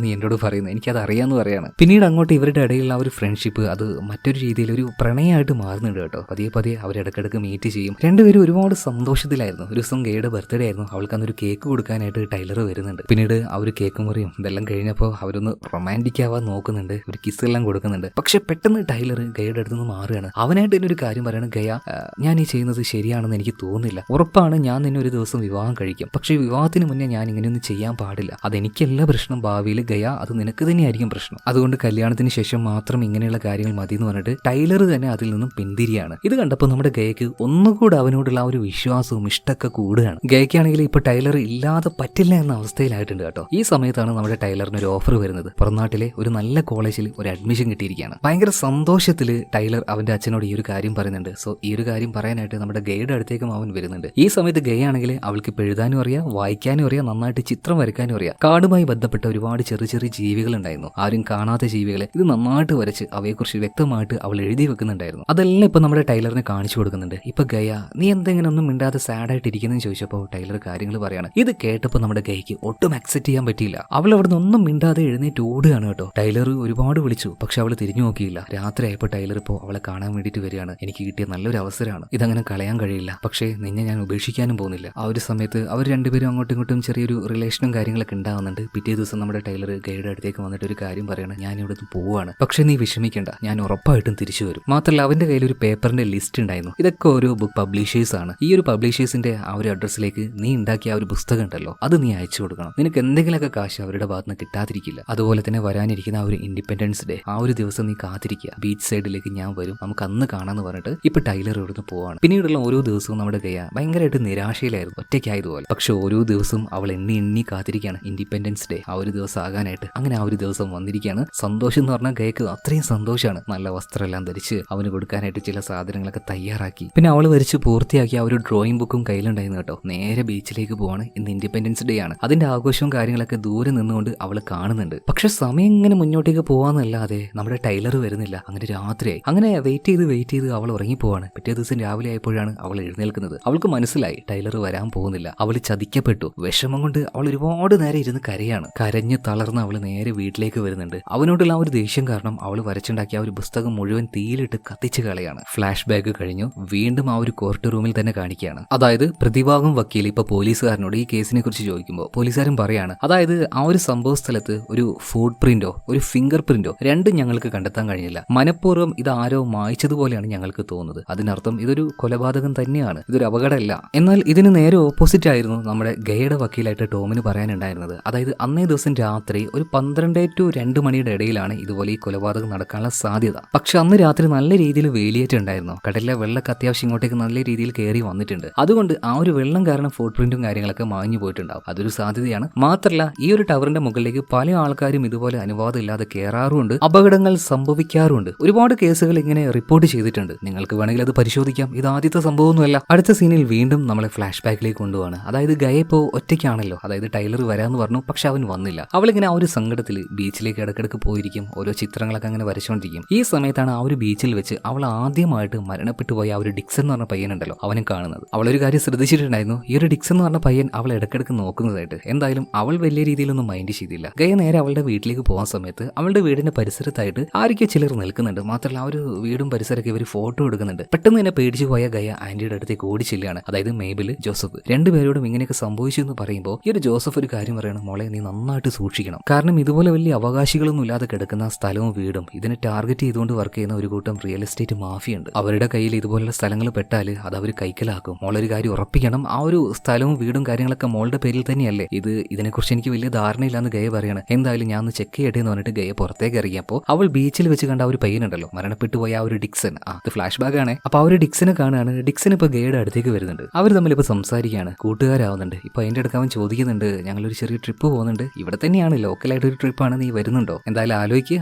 നീ എന്നോട് പറയുന്നത്, എനിക്കത് അറിയാമെന്ന് പറയാണ്. പിന്നീട് അങ്ങോട്ട് ഇവരുടെ ഇടയിലുള്ള ആ ഒരു ഫ്രണ്ട്ഷിപ്പ് അത് മറ്റൊരു രീതിയിൽ ഒരു പ്രണയമായിട്ട് മാറുന്നുണ്ട് കേട്ടോ. പതിയെ അവർ ഇടയ്ക്കിടയ്ക്ക് മീറ്റ് ചെയ്യും. രണ്ടുപേരും ഒരുപാട് സന്തോഷത്തിലായിരുന്നു. ഒരു ദിവസം ഗയയുടെ ബർത്ത്ഡേ ആയിരുന്നു, അവൾക്ക് അന്നൊരു കേക്ക് കൊടുക്കാനായിട്ട് ടൈലർ വരുന്നുണ്ട്. പിന്നീട് ആ ഒരു കേക്ക് മുറിയും ഇതെല്ലാം കഴിഞ്ഞപ്പോൾ അവരൊന്ന് റൊമാൻറ്റിക് ആവാൻ നോക്കുന്നുണ്ട്, ഒരു കിസ് എല്ലാം കൊടുക്കുന്നുണ്ട്. പക്ഷെ പെട്ടെന്ന് ടൈലർ ഗയയുടെ അടുത്ത് നിന്ന് മാറുകയാണ്. അവനായിട്ട് തന്നെ ഒരു കാര്യം പറയാണ് ഗയ ഞാൻ ഈ ചെയ്യുന്നത് ശരിയാണെന്ന് എനിക്ക് തോന്നുന്നില്ല, ഉറപ്പാണ് ഞാൻ നിന്നെ ഒരു ദിവസം വിവാഹം കഴിക്കും, പക്ഷേ വിവാഹത്തിന് മുന്നേ ഞാൻ ഇങ്ങനെയൊന്നും ചെയ്യാൻ പാടില്ല. അതെനിക്കല്ല പ്രശ്നം, ഭാവിയിൽ ഗയ അത് നിനക്ക് തന്നെയായിരിക്കും പ്രശ്നം. അതുകൊണ്ട് കല്യാണത്തിന് ശേഷം മാത്രം ഇങ്ങനെയുള്ള കാര്യങ്ങൾ മതി എന്ന് പറഞ്ഞിട്ട് ടൈലർ തന്നെ അതിൽ നിന്നും പിന്തിരിയാണ്. ഇത് കണ്ടപ്പോൾ നമ്മുടെ ഗയക്ക് ഒന്നുകൂടെ അവനോടുള്ള ആ ഒരു വിശ്വാസവും ഇഷ്ടമൊക്കെ കൂടുകയാണ്. ഗയക്കാണെങ്കിൽ ഇപ്പൊ ടൈലർ ഇല്ലാതെ പറ്റില്ല എന്ന അവസ്ഥയിലായിട്ടുണ്ട് കേട്ടോ. ഈ സമയത്താണ് നമ്മുടെ ടൈലറിന് ഒരു ഓഫർ വരുന്നത്. പുറംനാട്ടിലെ ഒരു നല്ല കോളേജിൽ ഒരു അഡ്മിഷൻ കിട്ടിയിരിക്കുകയാണ്. ഭയങ്കര സന്തോഷത്തിൽ ടൈലർ അവന്റെ അച്ഛനോട് ഈ ഒരു കാര്യം പറയുന്നുണ്ട്. സോ ഈ ഒരു കാര്യം പറയാനായിട്ട് നമ്മുടെ ഗയയുടെ അടുത്തേക്കും അവൻ വരുന്നുണ്ട്. ഈ സമയത്ത് ഗയ ആണെങ്കിൽ അവൾക്ക് ഇപ്പൊ എഴുതാനും അറിയാം, വായിക്കാനും അറിയാം, നന്നായിട്ട് ചിത്രം വരയ്ക്കാനും അറിയാം. കാടുമായി ബന്ധപ്പെട്ട ഒരുപാട് ചെറിയ ചെറിയ ജീവികൾ ഉണ്ടായിരുന്നു, ആരും കാണാത്ത ജീവികളെ. ഇത് നന്നായിട്ട് വരച്ച് അവയെക്കുറിച്ച് വ്യക്തമായിട്ട് അവൾ എഴുതി വെക്കുന്നുണ്ടായിരുന്നു. അതെല്ലാം ഇപ്പൊ നമ്മുടെ ടൈലറിനെ കാണിച്ചു കൊടുക്കുന്നുണ്ട്. ഇപ്പൊ ഗയ നീ എന്തെങ്കിലും ഒന്നും മിണ്ടാതെ സാഡ് ആയിട്ട് ഇരിക്കുന്നതെന്ന് ചോദിച്ചപ്പോൾ ടൈലർ കാര്യങ്ങൾ പറയാണ്. ഇത് കേട്ടപ്പോൾ നമ്മുടെ ഗയക്ക് ഒട്ടും അക്സെപ്റ്റ് ചെയ്യാൻ പറ്റിയില്ല. അവൾ അവിടെ നിന്ന് ഒന്നും മിണ്ടാതെ എഴുന്നേറ്റ് ഓടുകയാണ് കേട്ടോ. ടൈലർ ഒരുപാട് വിളിച്ചു, പക്ഷെ അവൾ തിരിഞ്ഞു നോക്കിയില്ല. രാത്രി ആയപ്പോൾ ടൈലർ ഇപ്പോൾ അവളെ കാണാൻ വേണ്ടിയിട്ട് വരികയാണ്. എനിക്ക് കിട്ടിയ നല്ലൊരു അവസരമാണ്, ഇതങ്ങനെ കളയാൻ കഴിയില്ല, പക്ഷേ നിന്നെ ഞാൻ ഉപേക്ഷിക്കാനും പോകുന്നില്ല. ആ ഒരു സമയത്ത് അവർ രണ്ടുപേരും അങ്ങോട്ടും ഇങ്ങോട്ടും ചെറിയൊരു റിലേഷനും കാര്യങ്ങളൊക്കെ ഉണ്ടാവുന്നുണ്ട്. പിറ്റേ ദിവസം നമ്മുടെ ടൈലർ ഗൈഡ് അടുത്തേക്ക് വന്നിട്ട് ഒരു കാര്യം പറയണം, ഞാൻ ഇവിടെ നിന്ന് പോവുകയാണ്, പക്ഷെ നീ വിഷമിക്കേണ്ട, ഞാൻ ഉറപ്പായിട്ടും തിരിച്ചു വരും. മാത്രമല്ല അവന്റെ കയ്യിൽ ഒരു പേപ്പറിന്റെ ലിസ്റ്റ് ഉണ്ടായിരുന്നു. ഇതൊക്കെ ഓരോ ബുക്ക് പബ്ലിഷേഴ്സ് ആണ്. ഈ ഒരു പബ്ലിഷേഴ്സിന്റെ ആ ഒരു അഡ്രസ്സിലേക്ക് നീ ഉണ്ടാക്കിയ ആ ഒരു പുസ്തകം ഉണ്ടല്ലോ, അത് നീ അയച്ചു കൊടുക്കണം. നിനക്ക് എന്തെങ്കിലുമൊക്കെ കാശ് അവരുടെ ഭാഗത്ത് നിന്ന് കിട്ടാതിരിക്കില്ല. അതുപോലെ തന്നെ വരാനിരിക്കുന്ന ആ ഒരു ഇൻഡിപെൻഡൻസ് ഡേ, ആ ഒരു ദിവസം നീ കാത്തിരിക്കുക. ബീച്ച് സൈഡിലേക്ക് ഞാൻ വരും, നമുക്ക് അന്ന് കാണാന്ന് പറഞ്ഞിട്ട് ഇപ്പൊ ടൈലർ ഇവിടുന്ന് പോവാണ്. പിന്നീടുള്ള ഓരോ ദിവസവും നമ്മുടെ ഗയ ഭയങ്കരമായിട്ട് നിരാശയിലായിരുന്നു, ഒറ്റയ്ക്കായതുപോലെ. പക്ഷെ ഓരോ ദിവസവും അവൾ എണ്ണി കാത്തിരിക്കുകയാണ് ഇൻഡിപെൻഡൻസ് ഡേ ആ ഒരു ദിവസം ആകാനായിട്ട്. അങ്ങനെ ആ ഒരു ദിവസം വന്നിരിക്കുകയാണ്. സന്തോഷം എന്ന് പറഞ്ഞാൽ ഗയക്ക് അത്രയും സന്തോഷമാണ്. നല്ല വസ്ത്രമെല്ലാം ധരിച്ച് അവന് കൊടുക്കാനായിട്ട് ചില സാധനങ്ങളൊക്കെ തയ്യാറാക്കി. പിന്നെ അവൾ വരച്ച് പൂർത്തിയാക്കി ആ ഒരു ഡ്രോയിങ് ബുക്കും കയ്യിലുണ്ടായിരുന്നു കേട്ടോ. നേരെ ബീച്ചിലേക്ക് പോവാണ്. ഇന്ന് ഇൻഡിപെൻഡൻസ് ഡേ ആണ്. അതിന്റെ ആഘോഷവും കാര്യങ്ങളൊക്കെ ദൂരെ നിന്നുകൊണ്ട് അവൾ കാണുന്നുണ്ട്. പക്ഷെ സമയം ഇങ്ങനെ മുന്നോട്ടേക്ക് പോവാന്നല്ലാതെ നമ്മുടെ ടൈലർ വരുന്നില്ല. അങ്ങനെ രാത്രിയായി. അങ്ങനെ വെയിറ്റ് ചെയ്ത് അവൾ ഉറങ്ങിപ്പോവാണ്. പിറ്റേ ദിവസം രാവിലെ ആയപ്പോഴാണ് അവൾ എഴുന്നേൽക്കുന്നത്. അവൾക്ക് മനസ്സിലായി ടൈലർ വരാൻ പോകുന്നില്ല. അവൾ ചതിക്കപ്പെട്ടു. വിഷമം കൊണ്ട് അവൾ ഒരുപാട് നേരം ഇരുന്ന് കരയാണ്. കരഞ്ഞ് തളർന്ന് അവൾ നേരെ വീട്ടിലേക്ക് വരുന്നുണ്ട്. അവനോടുള്ള ആ ഒരു ദേഷ്യം കാരണം അവൾ വരച്ചുണ്ടാക്കിയ ആ ഒരു പുസ്തകം മുഴുവൻ തീയിലിട്ട് കത്തിച്ച് കളയാണ്. ഫ്ലാഷ് ബാക്ക് കഴിഞ്ഞു. വീണ്ടും ആ ഒരു കോർട്ട് റൂമിൽ തന്നെ കാണിക്കുകയാണ്. അതായത് പ്രതിഭാഗം വക്കീൽ ഇപ്പൊ പോലീസുകാരനോട് ഈ കേസിനെ കുറിച്ച് ചോദിക്കുമ്പോൾ പോലീസുകാരൻ പറയാണ്, അതായത് ആ ഒരു സംഭവ സ്ഥലത്ത് ഒരു ഫുട് പ്രിന്റോ ഒരു ഫിംഗർ പ്രിന്റോ രണ്ടും ഞങ്ങൾക്ക് കണ്ടെത്താൻ കഴിഞ്ഞില്ല. മനഃപൂർവ്വം ഇത് ആരോ മായ്ച്ചതുപോലെയാണ് ഞങ്ങൾക്ക് തോന്നുന്നത്. അതിനർത്ഥം ഇതൊരു കൊലപാതകം തന്നെയാണ്, ഇതൊരു അപകടമല്ല. എന്നാൽ ഇതിന് നേരെ ഓപ്പോസിറ്റ് ആയിരുന്നു നമ്മുടെ ഗയയുടെ വക്കീലായിട്ട് ടോമിന് പറയാനുണ്ടായിരുന്നത്. അതായത് അന്നേ ദിവസം രാത്രി ഒരു 12 to 2 മണിയുടെ ഇടയിലാണ് ഇതുപോലെ ഈ കൊലപാതകം നടക്കാനുള്ള സാധ്യത. പക്ഷെ അന്ന് രാത്രി നല്ല രീതിയിൽ വേലിയേറ്റം ഉണ്ടായിരുന്നു. കടലിലെ വെള്ളമൊക്കെ അത്യാവശ്യം ഇങ്ങോട്ടേക്ക് നല്ല രീതിയിൽ കയറി വന്നിട്ടുണ്ട്. അതുകൊണ്ട് ആ ഒരു വെള്ളം കാരണം ഫുട് പ്രിന്റും കാര്യങ്ങളൊക്കെ മാഞ്ഞു പോയിട്ടുണ്ടാവും. അതൊരു സാധ്യതയാണ്. മാത്രമല്ല ഈ ഒരു ടവറിന്റെ മുകളിലേക്ക് പല ആൾക്കാരും ഇതുപോലെ അനുവാദം ഇല്ലാതെ കയറാറുമുണ്ട്, അപകടങ്ങൾ സംഭവിക്കാറുണ്ട്. ഒരുപാട് കേസുകൾ ഇങ്ങനെ റിപ്പോർട്ട് ചെയ്തിട്ടുണ്ട്. നിങ്ങൾക്ക് വേണമെങ്കിൽ അത് പരിശോധിക്കാം. ഇത് ആദ്യത്തെ സംഭവമൊന്നുമല്ല. അടുത്ത സീനിൽ വീണ്ടും നമ്മളെ ഫ്ലാഷ് ബാക്കിലേക്ക് കൊണ്ടുപോവാണ്. അതായത് ഗയ ഇപ്പോൾ ഒറ്റയ്ക്കാണല്ലോ. അതായത് ടൈലർ വരാന്ന് പറഞ്ഞു, പക്ഷെ അവൻ വന്നില്ല. അവളിങ്ങനെ ആ ഒരു സങ്കടത്തിൽ ബീച്ചിലേക്ക് ഇടക്കിടക്ക് പോയിരിക്കും. ഓരോ ചിത്രങ്ങളൊക്കെ അങ്ങനെ വരച്ചുകൊണ്ടിരിക്കും. ഈ സമയത്താണ് ആ ഒരു ബീച്ചിൽ വെച്ച് അവൾ ആദ്യമായിട്ട് മരണപ്പെട്ടു പോയ ആ ഒരു ഡിക്സൺ എന്ന് പറഞ്ഞ പയ്യനുണ്ടല്ലോ അവനെ കാണുന്നത്. അവളൊരു കാര്യം ശ്രദ്ധിച്ചിട്ടുണ്ടായിരുന്നു, ഈ ഒരു ഡിക്സൺ എന്ന് പറഞ്ഞ പയ്യൻ അവൾ ഇടക്കിടക്ക് നോക്കുന്നതായിട്ട്. എന്തായാലും അവൾ വലിയ രീതിയിലൊന്നും മൈൻഡ് ചെയ്തില്ല. ഗയ നേരെ അവളുടെ വീട്ടിലേക്ക് പോകാൻ സമയത്ത് അവളുടെ വീടിന്റെ പരിസരത്തായിട്ട് ആരൊക്കെ ചിലർ നിൽക്കുന്നുണ്ട്. മാത്രമല്ല ആ ഒരു വീടും പരിസരമൊക്കെ ഇവർ ഫോട്ടോ എടുക്കുന്നുണ്ട്. പെട്ടെന്ന് തന്നെ പേടിച്ചു പോയ ഗയ ആന്റിയുടെ അടുത്തേക്ക് ഓടിച്ചില്ലാണ്. അതായത് മേബിൾ, ജോസഫ് രണ്ടുപേരോടും ഇങ്ങനെയൊക്കെ സംഭവിച്ചു എന്ന് പറയുമ്പോൾ ഈ ഒരു ജോസഫ് ഒരു കാര്യം പറയണം, മോളെ നീ നന്നായിട്ട് സൂക്ഷിക്കണം. കാരണം ഇതുപോലെ വലിയ അവകാശികളൊന്നും ഇല്ലാതെ കിടക്കുന്ന സ്ഥലവും വീടും ഇതിനെ ടാർഗറ്റ് ചെയ്തുകൊണ്ട് വർക്ക് ചെയ്യുന്ന ഒരു കൂട്ടം റിയൽ എസ്റ്റേറ്റ് മാഫിയ ഉണ്ട്. അവരുടെ കയ്യിൽ ഇതുപോലുള്ള സ്ഥലങ്ങൾ പെട്ടാൽ അത് അവർ കൈക്കലാക്കും. മോളൊരു കാര്യം ഉറപ്പിക്കണം, ആ ഒരു സ്ഥലവും വീടും കാര്യങ്ങളൊക്കെ മോളുടെ പേരിൽ തന്നെയല്ലേ. ഇതിനെക്കുറിച്ച് എനിക്ക് വലിയ ധാരണയില്ലാന്ന് ഗയ പറയാണ്. എന്തായാലും ഞാൻ ഒന്ന് ചെക്ക് ചെയ്യട്ടെ എന്ന് പറഞ്ഞിട്ട് ഗയ പുറത്തേക്ക് ഇറങ്ങിയപ്പോൾ അവൾ ബീച്ചിൽ വെച്ച് കണ്ട ആ ഒരു പയ്യനുണ്ടല്ലോ മരണപ്പെട്ടു പോയ ആ ഒരു ഡിക്സൺ, അത് ഫ്ലാഷ് ബാക്ക് ആണ്. അപ്പൊ ആ ഒരു ഡിക്സനെ കാണുകയാണ്. ഡിക്സൺ ഇപ്പൊ ഗയയുടെ അടുത്തേക്ക് വരുന്നുണ്ട്. അവർ തമ്മിൽ ഇപ്പൊ സംസാരിക്കുകയാണ്, കൂട്ടുകാരാവുന്നുണ്ട്. ഇപ്പൊ അതിന്റെ അടുത്ത് അവൻ ചോദിക്കുന്നുണ്ട്, ഞങ്ങളൊരു ചെറിയ ട്രിപ്പ് പോകുന്നുണ്ട്, ഇവിടെ തന്നെയാണ്, ലോക്കലായിട്ട് ഒരു ട്രിപ്പാണ്, നീ വരുന്നുണ്ടോ? എന്തായാലും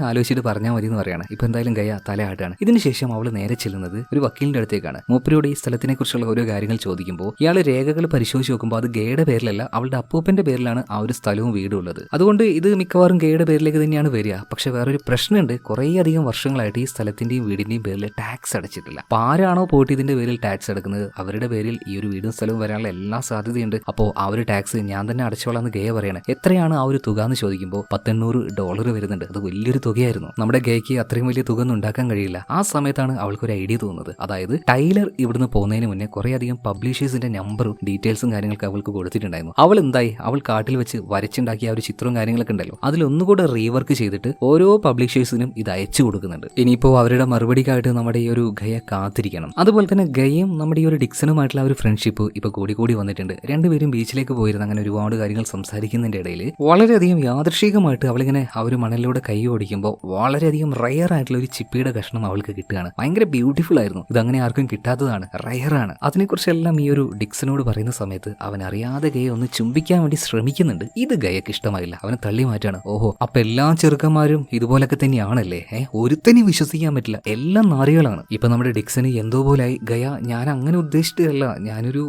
ആലോചിച്ചിട്ട് പറഞ്ഞാൽ മതി എന്ന് പറയാണ്. ഇപ്പൊ എന്തായാലും ഗയ തലയാട്ടാണ്. ഇതിനുശേഷം അവൾ നേരെ ചെല്ലുന്നത് ഒരു വക്കീലിന്റെ അടുത്തേക്കാണ്. മൂപ്പരോട് ഈ സ്ഥലത്തിനെ കുറിച്ചുള്ള ഓരോ കാര്യങ്ങൾ ചോദിക്കുമ്പോൾ ഇയാൾ രേഖകൾ പരിശോധിച്ച് നോക്കുമ്പോൾ അത് ഗയയുടെ പേരിലല്ല, അവളുടെ അപ്പൂപ്പന്റെ പേരിലാണ് ആ ഒരു സ്ഥലവും വീടും ഉള്ളത്. അതുകൊണ്ട് ഇത് മിക്കവാറും ഗയയുടെ പേരിലേക്ക് തന്നെയാണ് വരിക. പക്ഷെ വേറൊരു പ്രശ്നമുണ്ട്, കുറേയധികം വർഷങ്ങളായിട്ട് ഈ സ്ഥലത്തിന്റെയും വീടിന്റെയും പേരിൽ ടാക്സ് അടച്ചിട്ടില്ല. അപ്പൊ ആരാണോ പോയിട്ട് ഇതിന്റെ പേരിൽ ടാക്സ് അടക്കുന്നത് അവരുടെ പേരിൽ ഈ ഒരു വീടും സ്ഥലവും വരാനുള്ള എല്ലാ സാധ്യതയുണ്ട്. അപ്പോൾ ആ ഒരു ടാക്സ് ഞാൻ തന്നെ അടച്ചോളാന്ന് ഗയ പറയാണ്. എത്രയാണ് ആ ഒരു തുക എന്ന് ചോദിക്കുമ്പോൾ $800 വരുന്നുണ്ട്. അത് വലിയൊരു തുകയായിരുന്നു. നമ്മുടെ ഗയക്ക് അത്രയും വലിയ തുക ഒന്നും ഉണ്ടാക്കാൻ കഴിയില്ല. ആ സമയത്താണ് അവൾക്കൊരു ഐഡിയ തോന്നുന്നത്. അതായത് ടൈലർ ഇവിടുന്ന് പോകുന്നതിന് മുന്നേ കുറേയധികം പബ്ലിഷേഴ്സിന്റെ നമ്പറും ഡീറ്റെയിൽസും കാര്യങ്ങളൊക്കെ അവൾക്ക് കൊടുത്തിട്ടുണ്ടായിരുന്നു. അവൾ എന്തായി, അവൾ കാട്ടിൽ വെച്ച് വരച്ചുണ്ടാക്കിയ ആ ഒരു ചിത്രവും കാര്യങ്ങളൊക്കെ ഉണ്ടല്ലോ അതിലൊന്നുകൂടെ റീവർക്ക് ചെയ്തിട്ട് ഓരോ പബ്ലിഷേഴ്സിനും ഇത് അയച്ചു കൊടുക്കുന്നുണ്ട്. ഇനിയിപ്പോ അവരുടെ മറുപടിക്കായിട്ട് നമ്മുടെ ഈ ഒരു ഗയ കാത്തിരിക്കണം. അതുപോലെ തന്നെ ഗയയും നമ്മുടെ ഈ ഒരു ഡിക്സണുമായിട്ടുള്ള ഒരു ഫ്രണ്ട്ഷിപ്പ് ഫ്രണ്ട്ഷിപ്പ് ഇപ്പൊ കൂടി വന്നിട്ടുണ്ട്. രണ്ടുപേരും ബീച്ചിലേക്ക് പോയിരുന്ന അങ്ങനെ ഒരുപാട് കാര്യങ്ങൾ സംസാരിക്കുന്നതിന്റെ ഇടയിൽ വളരെയധികം യാദൃശികമായിട്ട് അവളിങ്ങനെ ആ ഒരു മണലിലൂടെ കൈ ഓടിക്കുമ്പോൾ വളരെയധികം റയർ ആയിട്ടുള്ള ഒരു ചിപ്പിയുടെ കഷ്ണം അവൾക്ക് കിട്ടുകയാണ്. ഭയങ്കര ബ്യൂട്ടിഫുൾ ആയിരുന്നു. ഇതങ്ങനെ ആർക്കും കിട്ടാത്തതാണ്, റയറാണ്. അതിനെക്കുറിച്ചെല്ലാം ഈ ഒരു ഡിക്സനോട് പറയുന്ന സമയത്ത് അവൻ അറിയാതെ ഗയെ ഒന്ന് ചുംബിക്കാൻ വേണ്ടി ശ്രമിക്കുന്നുണ്ട്. ഇത് ഗയക്ക് ഇഷ്ടമായില്ല. അവനെ തള്ളി മാറ്റാണ്. ഓഹോ, അപ്പൊ എല്ലാ ചെറുക്കന്മാരും ഇതുപോലൊക്കെ തന്നെയാണല്ലേ? ഒരുത്തനെ വിശ്വസിക്കാൻ പറ്റില്ല, എല്ലാം നാറികളാണ്. ഇപ്പൊ നമ്മുടെ ഡിക്സന് എന്തോ പോലായി. ഗയ, ഞാൻ അങ്ങനെ ഉദ്ദേശിച്ചിട്ടല്ല, ഞാനൊരു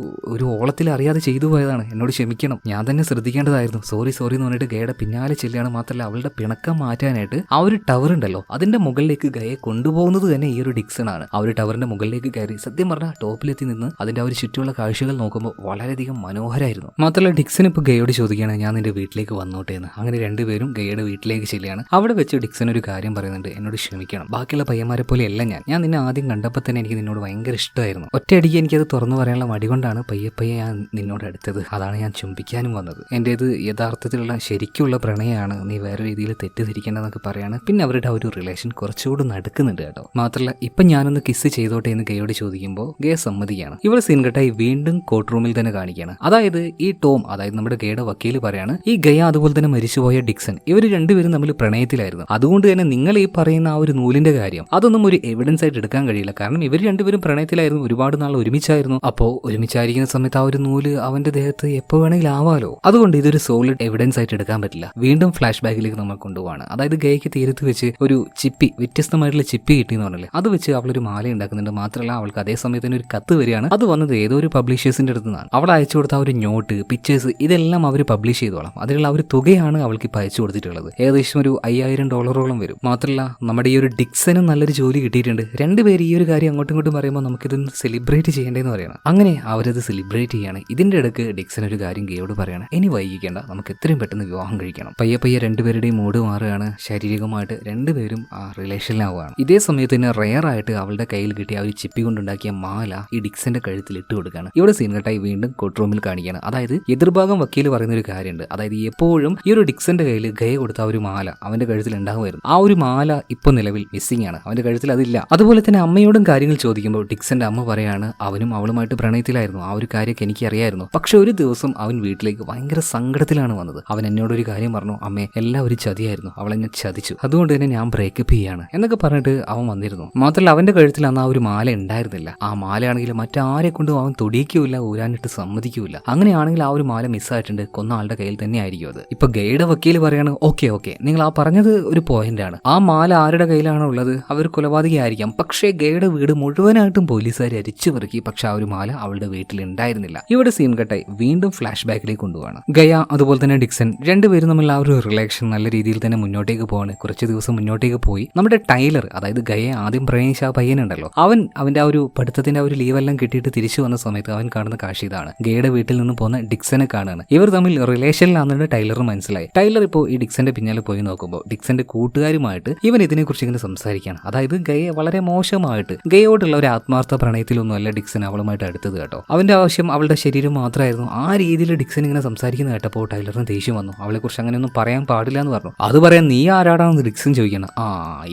ഓളത്തിൽ അറിയാതെ ചെയ്തു പോയതാണ്, എന്നോട് ക്ഷമിക്കണം, ഞാൻ തന്നെ ശ്രദ്ധിക്കേണ്ടതായിരുന്നു, സോറി എന്ന് പറഞ്ഞിട്ട് ഗയയുടെ പിന്നാലെ ചെല്ലുകയാണ്. മാത്രമല്ല അവളുടെ പിണക്കം മാറ്റാനായിട്ട് ആ ഒരു ടവർ ഉണ്ടല്ലോ അതിന്റെ മുകളിലേക്ക് ഗയെ കൊണ്ടുപോകുന്നത് തന്നെ ഈ ഒരു ഡിക്സൺ ആണ്. ആ ഒരു ടവറിന്റെ മുകളിലേക്ക് കയറി സത്യം പറഞ്ഞാൽ ടോപ്പിലെത്തി നിന്ന് അതിന്റെ ആ ഒരു ചുറ്റുമുള്ള കാഴ്ചകൾ നോക്കുമ്പോൾ വളരെയധികം മനോഹരമായിരുന്നു. മാത്രമല്ല ഡിക്സൺ ഇപ്പൊ ഗയോട് ചോദിക്കുകയാണ്, ഞാൻ നിന്റെ വീട്ടിലേക്ക് വന്നോട്ടെ എന്ന്. അങ്ങനെ രണ്ടുപേരും ഗയയുടെ വീട്ടിലേക്ക് ചെല്ലുകയാണ്. അവിടെ വെച്ച് ഡിക്സൺ ഒരു കാര്യം പറയുന്നുണ്ട്, എന്നോട് ക്ഷമിക്കണം, ബാക്കിയുള്ള പയ്യന്മാരെ പോലെ അല്ല ഞാൻ നിന്നെ ആദ്യം കണ്ടപ്പോൾ തന്നെ എനിക്ക് നിന്നോട് ഭയങ്കര ഇഷ്ടമായിരുന്നു. ഒറ്റയടിക്ക് എനിക്കത് തുറന്നു പറയാനുള്ള മടി കൊണ്ടാണ് പയ്യെ ഞാൻ നിന്നോട് അടുത്തത്. അതാണ് ഞാൻ ചുംബിക്കാനും വന്നത്. എൻ്റേത് യഥാർത്ഥത്തിലുള്ള ശരിക്കുള്ള പ്രണയമാണ്, നീ വേറെ രീതിയിൽ തെറ്റിദ്ധരിക്കേണ്ടതെന്നൊക്കെ പറയാണ്. പിന്നെ അവരുടെ ആ ഒരു റിലേഷൻ കുറച്ചുകൂടി നടക്കുന്നുണ്ട് കേട്ടോ. മാത്രമല്ല ഇപ്പൊ ഞാനൊന്ന് കിസ് ചെയ്തോട്ടെ എന്ന് ഗയോട് ചോദിക്കുമ്പോൾ ഗയ സമ്മതിക്കുകയാണ്. ഇവൾ സീൻകട്ടായി വീണ്ടും കോർട്ട് റൂമിൽ തന്നെ കാണിക്കുകയാണ്. അതായത് ഈ ടോം, അതായത് നമ്മുടെ ഗയയുടെ വക്കീൽ പറയാണ്, ഈ ഗയ അതുപോലെ തന്നെ മരിച്ചുപോയ ഡിക്സൺ ഇവർ രണ്ടുപേരും തമ്മിൽ പ്രണയത്തിലായിരുന്നു. അതുകൊണ്ട് തന്നെ നിങ്ങൾ ഈ പറയുന്ന ആ ഒരു നൂലിന്റെ കാര്യം അതൊന്നും ഒരു എവിഡൻസ് ആയിട്ട് എടുക്കാൻ കഴിയില്ല. കാരണം ഇവർ രണ്ടുപേരും പ്രണയത്തിലായിരുന്നു, ഒരുപാട് നാൾ ഒരുമിച്ചായിരുന്നു. അപ്പോൾ ഒരുമിച്ചായിരിക്കുന്ന സമയത്ത് ആ ഒരു നൂല് അവന്റെ ദേഹത്ത് എപ്പോൾ വേണമെങ്കിലും ആവാലോ. അതുകൊണ്ട് ഇതൊരു സോളിഡ് എവിഡൻസ് ആയിട്ട് എടുക്കാൻ പറ്റില്ല. വീണ്ടും ഫ്ലാഷ് ബാക്കിലേക്ക് നമ്മൾ കൊണ്ടുപോവാണ്. അതായത് ഗയയ്ക്ക് തീരത്ത് വെച്ച് ഒരു ചിപ്പി, വ്യത്യസ്തമായിട്ടുള്ള ചിപ്പി കിട്ടിയെന്ന് പറഞ്ഞില്ലേ, അത് വെച്ച് അവളൊരു മാല ഉണ്ടാക്കുന്നുണ്ട്. മാത്രമല്ല അവൾക്ക് അതേ സമയത്ത് തന്നെ ഒരു കത്ത് വരികയാണ്. അത് വന്നത് ഏതോ ഒരു പബ്ലിഷേഴ്സിന്റെ അടുത്ത് നിന്നാണ്. അവൾ അയച്ചു കൊടുത്ത ഒരു നോട്ട്, പിക്ചേഴ്സ് ഇതെല്ലാം അവർ പബ്ലിഷ് ചെയ്തോളാം. അതിലുള്ള ഒരു തുകയാണ് അവൾക്ക് ഇപ്പം അയച്ചു കൊടുത്തിട്ടുള്ളത്. ഏകദേശം ഒരു $5000 വരും. മാത്രമല്ല നമ്മുടെ ഈ ഒരു ഡിക്സനും നല്ലൊരു ജോലി കിട്ടിയിട്ടുണ്ട്. രണ്ടുപേര് ഈ ഒരു കാര്യം അങ്ങോട്ടും ഇങ്ങോട്ടും പറയുമ്പോൾ നമുക്കിതൊന്ന് സെലിബ്രേറ്റ് ചെയ്യേണ്ടതെന്ന് പറയണം. അങ്ങനെ അവരത് സെലിബ്രേറ്റ് ചെയ്യാണ്. ഇതിന്റെ ഇടയ്ക്ക് ഡിക്സൺ ഒരു കാര്യം ഗയോട് പറയണം, ഇനി വൈകിക്കേണ്ട, നമുക്ക് എത്രയും പെട്ടെന്ന് വിവാഹം കഴിക്കണം. പയ്യെ രണ്ടുപേരുടെയും മൂഡ് മാറുകയാണ്. ശാരീരികമായിട്ട് രണ്ടുപേരും ആ റിലേഷനിലാവുകയാണ്. ഇതേ സമയത്ത് തന്നെ റെയർ ആയിട്ട് അവളുടെ കയ്യിൽ കിട്ടിയ ആ ഒരു ചിപ്പി കൊണ്ടുണ്ടാക്കിയ മാല ഈ ഡിക്സന്റെ കഴുത്തിൽ ഇട്ട് കൊടുക്കുകയാണ്. ഇവിടെ സീൻ കട്ടായി വീണ്ടും കോർട്ട് റൂമിൽ കാണിക്കുകയാണ്. അതായത് എതിർഭാഗം വക്കീൽ പറയുന്ന ഒരു കാര്യമുണ്ട്. അതായത് എപ്പോഴും ഈ ഒരു ഡിക്സന്റെ കയ്യിൽ ഗയ കൊടുത്ത ആ ഒരു മാല അവന്റെ കഴുത്തിൽ ഉണ്ടാകുമായിരുന്നു. ആ ഒരു മാല ഇപ്പൊ നിലവിൽ മിസ്സിംഗ് ആണ്, അവന്റെ കഴുത്തിൽ അതില്ല. അതുപോലെ തന്നെ അമ്മയോടും കാര്യങ്ങൾ ചോദിക്കുമ്പോൾ ഡിക്സന്റെ അമ്മ പറയാണ്, അവനും അവളുമായിട്ട് പ്രണയത്തിലായിരുന്നു, ആ ഒരു കാര്യമൊക്കെ എനിക്ക് അറിയായിരുന്നു. പക്ഷെ ഒരു ദിവസം അവൻ വീട്ടിലേക്ക് ഭയങ്കര സങ്കടത്തിലാണ് വന്നത്. അവൻ എന്നോടൊരു കാര്യം പറഞ്ഞു, അമ്മേ എല്ലാം ഒരു ചതിയായിരുന്നു, അവളെന്നെ ചതിച്ചു, അതുകൊണ്ട് തന്നെ ഞാൻ ബ്രേക്കപ്പ് ചെയ്യാണ് എന്നൊക്കെ പറഞ്ഞിട്ട് അവൻ വന്നിരുന്നു. മാത്രമല്ല അവന്റെ കഴുത്തിൽ അന്ന് ആ ഒരു മാല ഉണ്ടായിരുന്നില്ല. ആ മാലയാണെങ്കിൽ മറ്റാരെ കൊണ്ടും അവൻ തൊടിയിക്കൂല, ഊരാനിട്ട് സമ്മതിക്കൂല. അങ്ങനെയാണെങ്കിൽ ആ ഒരു മാല മിസ്സായിട്ടുണ്ട്, കൊന്ന ആളുടെ കയ്യിൽ തന്നെ ആയിരിക്കും അത്. ഇപ്പൊ ഗയുടെ വക്കീൽ പറയാണ്, ഓക്കെ നിങ്ങൾ ആ പറഞ്ഞത് ഒരു പോയിന്റ് ആണ്. ആ മാല ആരുടെ കയ്യിലാണോ ഉള്ളത് അവർ കൊലപാതകയായിരിക്കാം. പക്ഷേ ഗയുടെ വീട് മുഴുവനായിട്ടും പോലീസുകാർ അരിച്ചു പെറുക്കി. പക്ഷെ ആ ഒരു മാല അവളുടെ വീട്ടിൽ ഉണ്ടായിരുന്നില്ല. ഇവിടെ സീൻ കട്ടായി വീണ്ടും ഫ്ലാഷ് ബാക്കിലേക്ക് കൊണ്ടുപോവാണ്. ഗയ അതുപോലെ തന്നെ ഡിക്സൺ രണ്ടുപേരും തമ്മിൽ ആ ഒരു റിലേഷൻ നല്ല രീതിയിൽ തന്നെ മുന്നോട്ടേക്ക് പോവാണ്. കുറച്ച് ദിവസം മുന്നോട്ടേക്ക് പോയി നമ്മുടെ ടൈലർ, അതായത് ഗയെ ആദ്യം പ്രണയിച്ച ആ പയ്യനുണ്ടല്ലോ, അവന്റെ ആ ഒരു പഠിത്തത്തിന്റെ ആ ഒരു ലീവെല്ലാം കിട്ടിയിട്ട് തിരിച്ചു വന്ന സമയത്ത് അവൻ കാണുന്ന കാഴ്ച ഇതാണ്. ഗയുടെ വീട്ടിൽ നിന്ന് പോകുന്ന ഡിക്സനെ കാണുകയാണ്. ഇവർ തമ്മിൽ റിലേഷനിലാണെന്ന് ടൈലർ മനസ്സിലായി. ടൈലർ ഇപ്പോൾ ഈ ഡിക്സന്റെ പിന്നാലെ പോയി നോക്കുമ്പോൾ ഡിക്സന്റെ കൂട്ടുകാരുമായിട്ട് ഇവൻ ഇതിനെക്കുറിച്ച് ഇങ്ങനെ സംസാരിക്കുകയാണ്. അതായത് ഗയെ വളരെ മോശമായിട്ട്, ഗയോടുള്ള ഒരു ആത്മാർത്ഥ പ്രണയത്തിലൊന്നും അല്ല ഡിക്സൺ അവളുമായിട്ട് അടുത്തത് കേട്ടോ. അവന്റെ ആവശ്യം അവളുടെ ശരീരം മാത്രമായിരുന്നു. ആ രീതിയിൽ ഡിക്സൺ ഇങ്ങനെ സംസാരിക്കുന്ന കേട്ടപ്പോൾ ടൈലറിന് ദേഷ്യം വന്നു. അവളെ കുറിച്ച് അങ്ങനെയൊന്നും പറയാൻ പാടില്ല എന്ന് പറഞ്ഞു. അത് പറയാൻ നീ ആരാടാണെന്ന് ഡിക്സൺ ചോദിക്കണം.